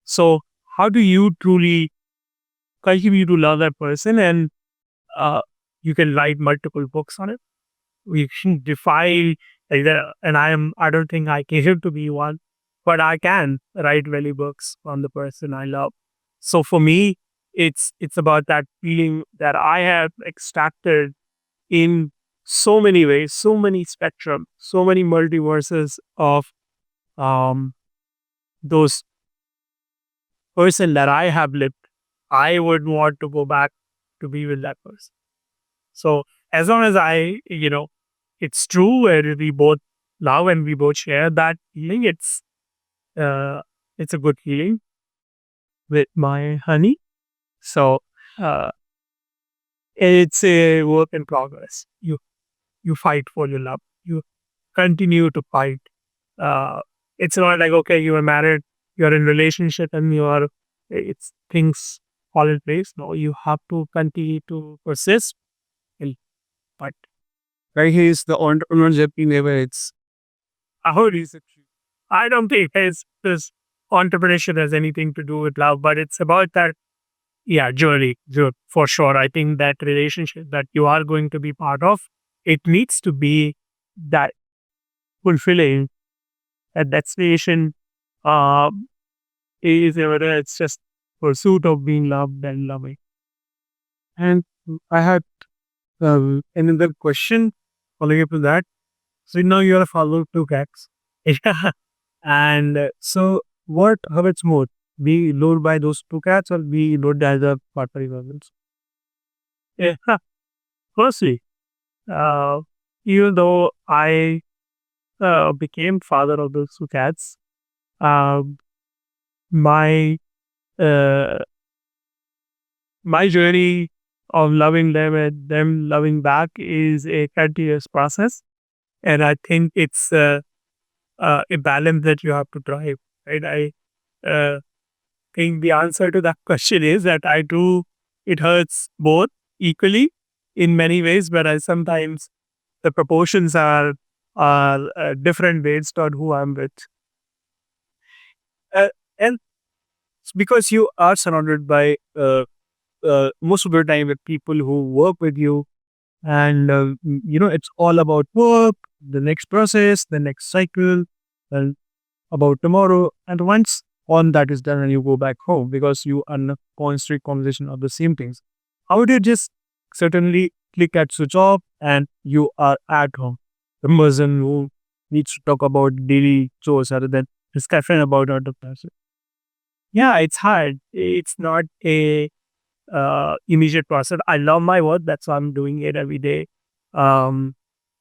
So, how do you truly continue to love that person? And uh, you can write multiple books on it. We can define like that, and I don't think I came to be one, but I can write really books on the person I love. So for me, it's about that feeling that I have extracted in so many ways, so many spectrum, so many multiverses of um those person that I have lived. I would want to go back to be with that person. So as long as it's true and we both love and we both share that feeling, uh, it's a good feeling with my honey. So uh, it's a work in progress. You fight for your love. You continue to fight. Uh, it's not like, okay, you are married, you're in relationship, and it's things fall in place. No, you have to continue to persist and fight. Right here is the entrepreneurship in where it's how is it? I don't think this entrepreneurship has anything to do with love, but it's about that, yeah, journey, for sure. I think that relationship that you are going to be part of, it needs to be that fulfilling. At that station, uh, is whether it's just pursuit of being loved and loving. And I had another question following up to that. So now you're a father of two cats. And so, what habits more? Be lured by those two cats, or be lured as a partner events? Yeah. Firstly, uh, even though I became father of those two cats, um, my uh, my journey of loving them and them loving back is a continuous process, and I think it's a balance that you have to drive. Right? I think the answer to that question is that I do. It hurts both equally, in many ways, but sometimes the proportions are different based on who I'm with. And it's because you are surrounded by most of the time with people who work with you, and it's all about work, the next process, the next cycle, and about tomorrow. And once all that is done and you go back home because you are in a constant conversation of the same things, how would you just certainly click at switch off and you are at home? The person who needs to talk about daily chores rather than discussion about other person. Yeah, it's hard. It's not a immediate process. I love my work. That's why I'm doing it every day. Um,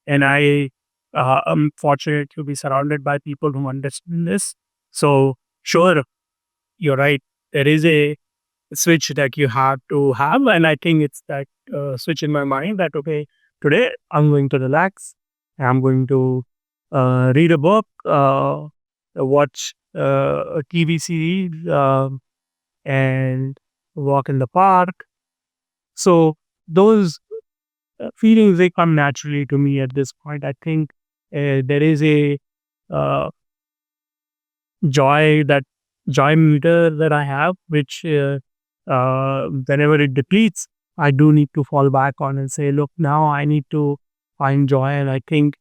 and I am fortunate to be surrounded by people who understand this. So, sure, you're right. There is a switch that you have to have. And I think it's that switch in my mind that, okay, today I'm going to relax. I'm going to read a book, watch a TV series, and walk in the park. So those feelings, they come naturally to me at this point. I think there is a uh, joy meter that I have, which whenever it depletes, I do need to fall back on and say, look, now I need to find joy. And I think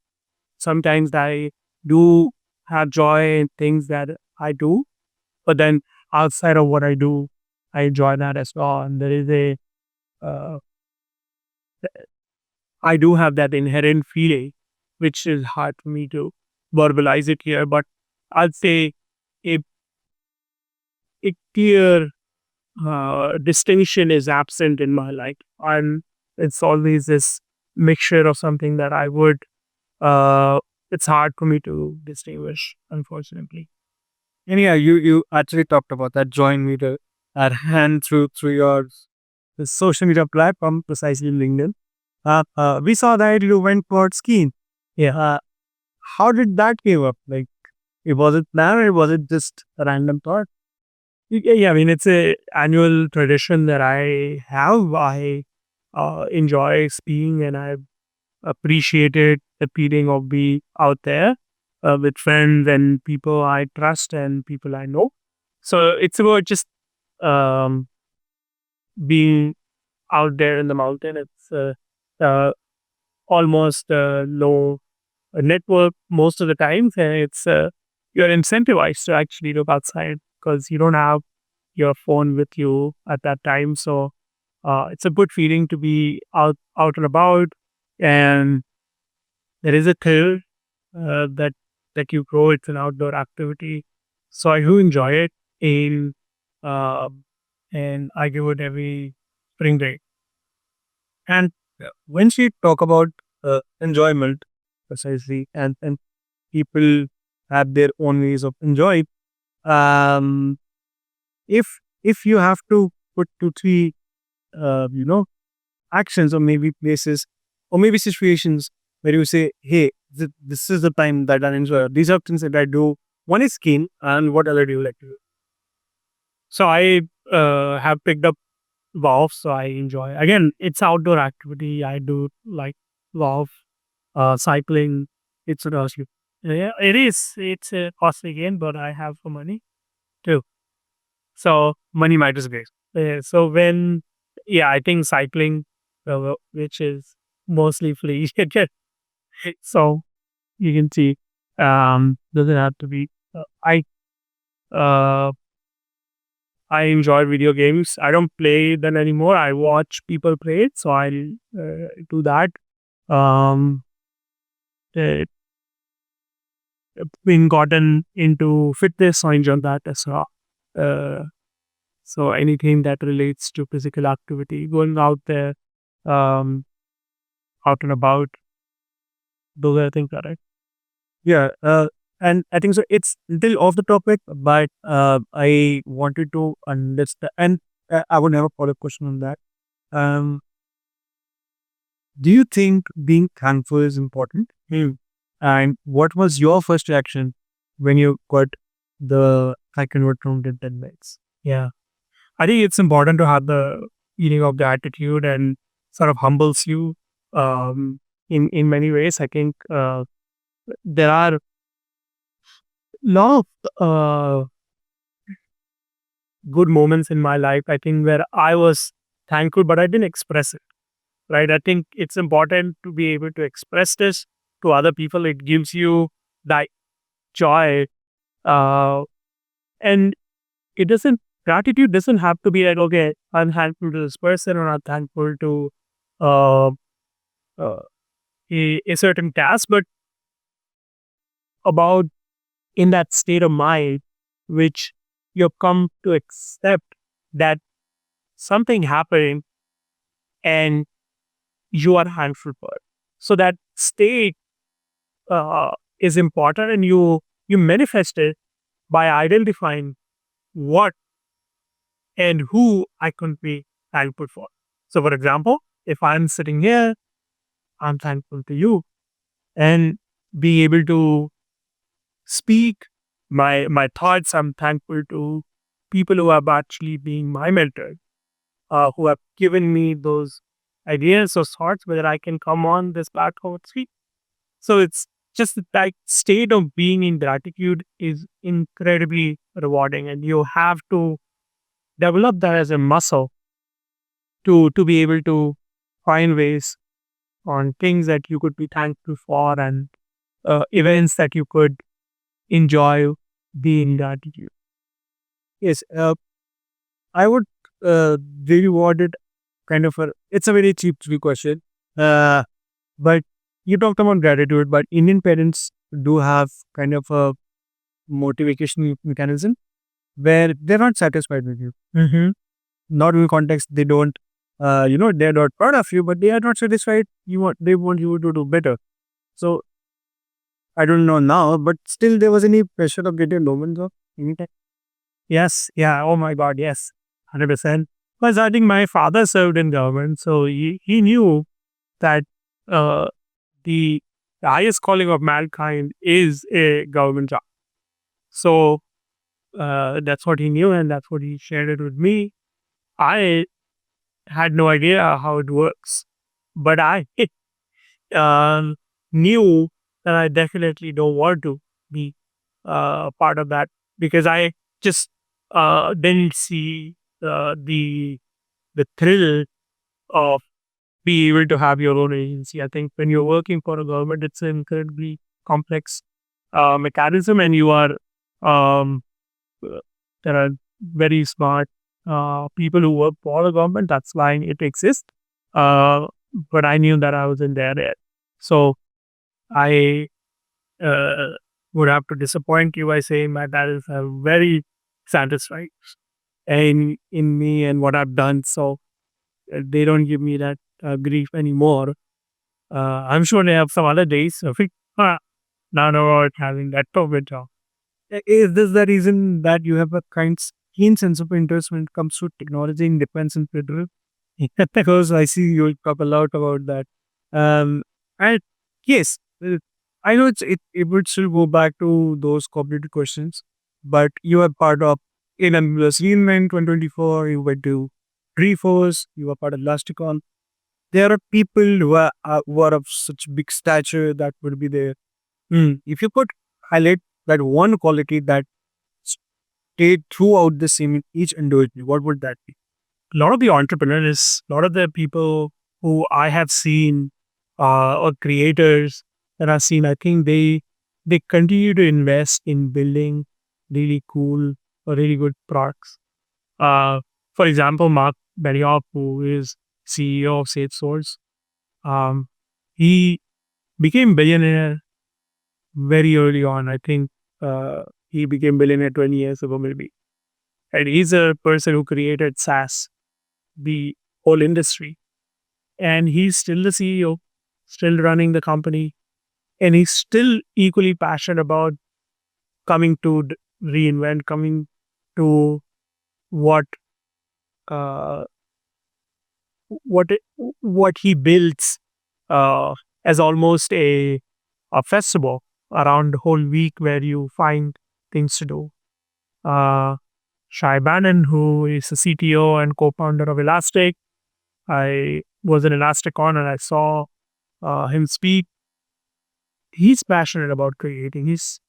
sometimes I do have joy in things that I do, but then outside of what I do, I enjoy that as well. And there is uh, I do have that inherent feeling, which is hard for me to verbalize it here, but I'd say a, a clear distinction is absent in my life. And it's always this mixture of something that I would, it's hard for me to distinguish, unfortunately. And yeah, you actually talked about that join meter at hand through your social media platform, precisely LinkedIn. We saw that you went for skiing. Yeah. How did that came up? Like, was it planned or was it just a random thought? Yeah, I mean, it's a annual tradition that I have. I enjoy skiing and I appreciated the feeling of being out there with friends and people I trust and people I know. So it's about just um, being out there in the mountain. It's uh, almost low network most of the time, and it's you're incentivized to actually look outside because you don't have your phone with you at that time. So it's a good feeling to be out and about, and there is a thrill that you grow. It's an outdoor activity, so I do enjoy it. In uh, and I give it every spring break. And when she talk about enjoyment, precisely, and people have their own ways of enjoy. Um, if you have to put two three actions or maybe places or maybe situations where you say, hey, this is the time that I enjoy. These are things that I do. One is skiing, and what other do you like to do? So I have picked up golf, so I enjoy. Again, it's outdoor activity. I do like golf, cycling. It's a rush. Yeah, it is. It's a costly game, but I have for money too. So money matters base. So when, yeah, I think cycling, which is mostly free. So you can see, doesn't have to be. Uh, I enjoy video games. I don't play them anymore. I watch people play it, so I'll do that. Um, uh, been gotten into fitness, so I enjoy that as well. Uh, so anything that relates to physical activity, going out there, um, out and about, those are things that I. Yeah, and I think so. It's little off the topic, but I wanted to understand, and I would have a follow-up question on that. Um, do you think being thankful is important? And what was your first reaction when you got the I convert from to 10 minutes? Yeah, I think it's important to have the feeling of gratitude, and sort of humbles you in many ways. I think there are lot of good moments in my life, I think, where I was thankful, but I didn't express it, right? I think it's important to be able to express this to other people. It gives you that joy. Uh, and gratitude doesn't have to be like, okay, I'm thankful to this person or I'm thankful to uh, uh, a certain task, but about in that state of mind, which you've come to accept that something happened and you are thankful for it. So that state is important, and you manifest it by identifying what and who I could be thankful for. So, for example, if I'm sitting here, I'm thankful to you, and being able to speak my thoughts. I'm thankful to people who have actually been my mentor, who have given me those ideas or thoughts, whether I can come on this platform and speak. So it's just that state of being in gratitude is incredibly rewarding, and you have to develop that as a muscle to be able to find ways on things that you could be thankful for, and events that you could enjoy being gratitude. Yes, I would really want it kind of it's a very cheap question. But you talked about gratitude, but Indian parents do have kind of a motivation mechanism where they're not satisfied with you. Not in context, they don't, they're not proud of you, but they are not satisfied. They want you to do better. So I don't know now, but still there was any pressure of getting Roman job anytime. Yes, yeah, oh my God, yes, 100%. Because I think my father served in government, so he knew that uh, the highest calling of mankind is a government job. So that's what he knew, and that's what he shared it with me. I had no idea how it works, but I uh, knew that I definitely don't want to be part of that, because I just didn't see the thrill of be able to have your own agency. I think when you're working for a government, it's an incredibly complex mechanism, and you are uh, there are very smart people who work for the government. That's why it exists. Uh, but I knew that I wasn't there yet, so I uh, would have to disappoint you by saying that that is very satisfied in me and what I've done. So they don't give me that grief anymore. I'm sure they have some other days of it. Not about having that COVID job. Is this the reason that you have a keen sense of interest when it comes to technology in defense and federal? Because I see you talk a lot about that. And yes, I know it would still go back to those complicated questions, but you are part of in AWS Reinvent 2024, you went to Treeforce, you are part of Elasticon. There are people who are of such big stature that would be there. If you could highlight that one quality that stayed throughout the same in each individual, what would that be? A lot of the entrepreneurs, a lot of the people who I have seen, or creators that I've seen, I think they continue to invest in building really cool or really good products. Uh, for example, Mark Benioff, who is CEO of Salesforce, um, he became billionaire very early on. I think he became billionaire 20 years ago, maybe. And he's a person who created SaaS, the whole industry. And he's still the CEO, still running the company. And he's still equally passionate about coming to reinvent, coming to what uh, what what he builds as almost a festival around the whole week where you find things to do. Uh, Shai Bannon, who is the CTO and co-founder of Elastic, I was in Elasticon and I saw him speak. He's passionate about creating. He's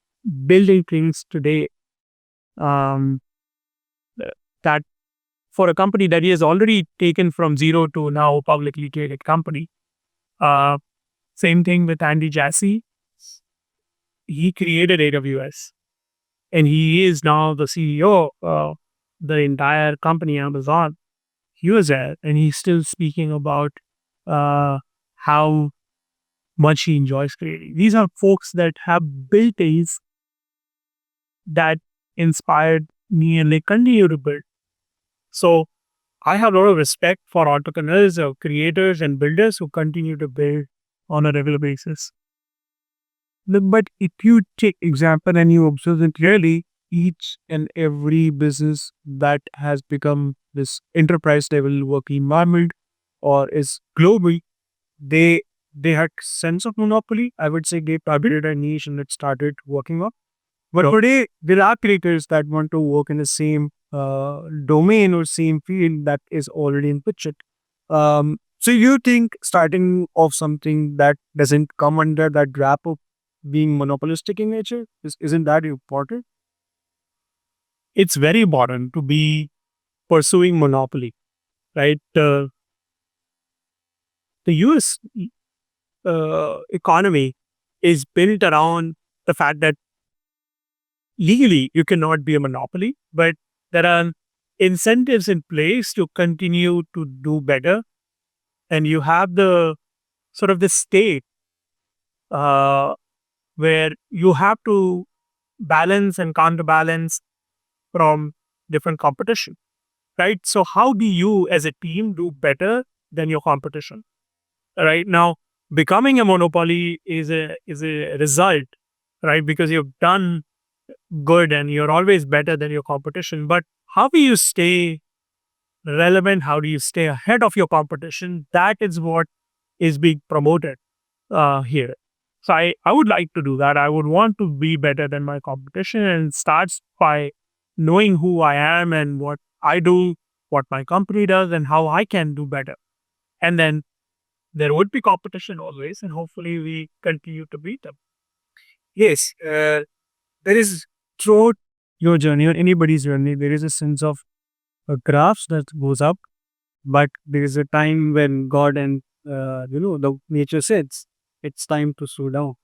building things today um, that for a company that he has already taken from zero to now a publicly traded company. Uh, Same thing with Andy Jassy. He created AWS and he is now the CEO of the entire company, Amazon. He was there and he's still speaking about how much he enjoys creating. These are folks that have built things that inspired me and they continue to build. So I have a lot of respect for entrepreneurs or creators and builders who continue to build on a regular basis. But if you take example and you observe it clearly, each and every business that has become this enterprise level work environment or is global, they had sense of monopoly. I would say they targeted a niche and it started working up. But today there are creators that want to work in the same domain or same field that is already in picture. So you think starting off something that doesn't come under that wrap of being monopolistic in nature isn't that important? It's very important to be pursuing monopoly, right? The US economy is built around the fact that legally you cannot be a monopoly, but there are incentives in place to continue to do better. And you have the sort of the state uh, where you have to balance and counterbalance from different competition, right? So how do you as a team do better than your competition? Right now, becoming a monopoly is a result, right? Because you've done good and you're always better than your competition. But how do you stay relevant? How do you stay ahead of your competition? That is what is being promoted here. So I would like to do that. I would want to be better than my competition and it starts by knowing who I am and what I do, what my company does, and how I can do better. And then there would be competition always, and hopefully we continue to beat them. Yes, there is throughout your journey or anybody's journey, there is a sense of graphs that goes up, but there is a time when God and the nature says it's time to slow down.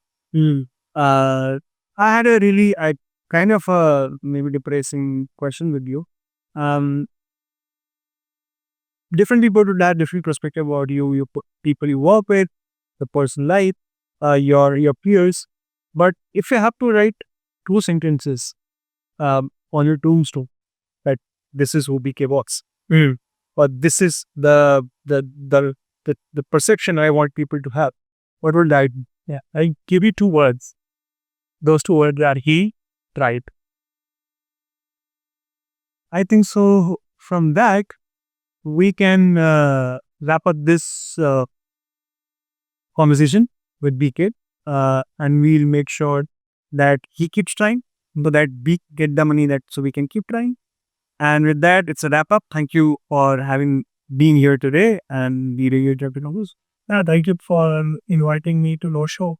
Uh, I had a really I kind of a maybe depressing question with you. Um, Different people would have different perspective about you, people you work with, the personal life, your peers. But if you have to write two sentences on your tombstone, that this is who BK was, or this is the perception I want people to have, what would that be? Yeah, I give you two words. Those two words are he tried. I think so. From that, we can wrap up this conversation with BK, and we'll make sure that he keeps trying, so that we get the money that so we can keep trying. And with that, it's a wrap up. Thank you for having been here today and leading your entrepreneurs. Thank you for inviting me to Knowshow.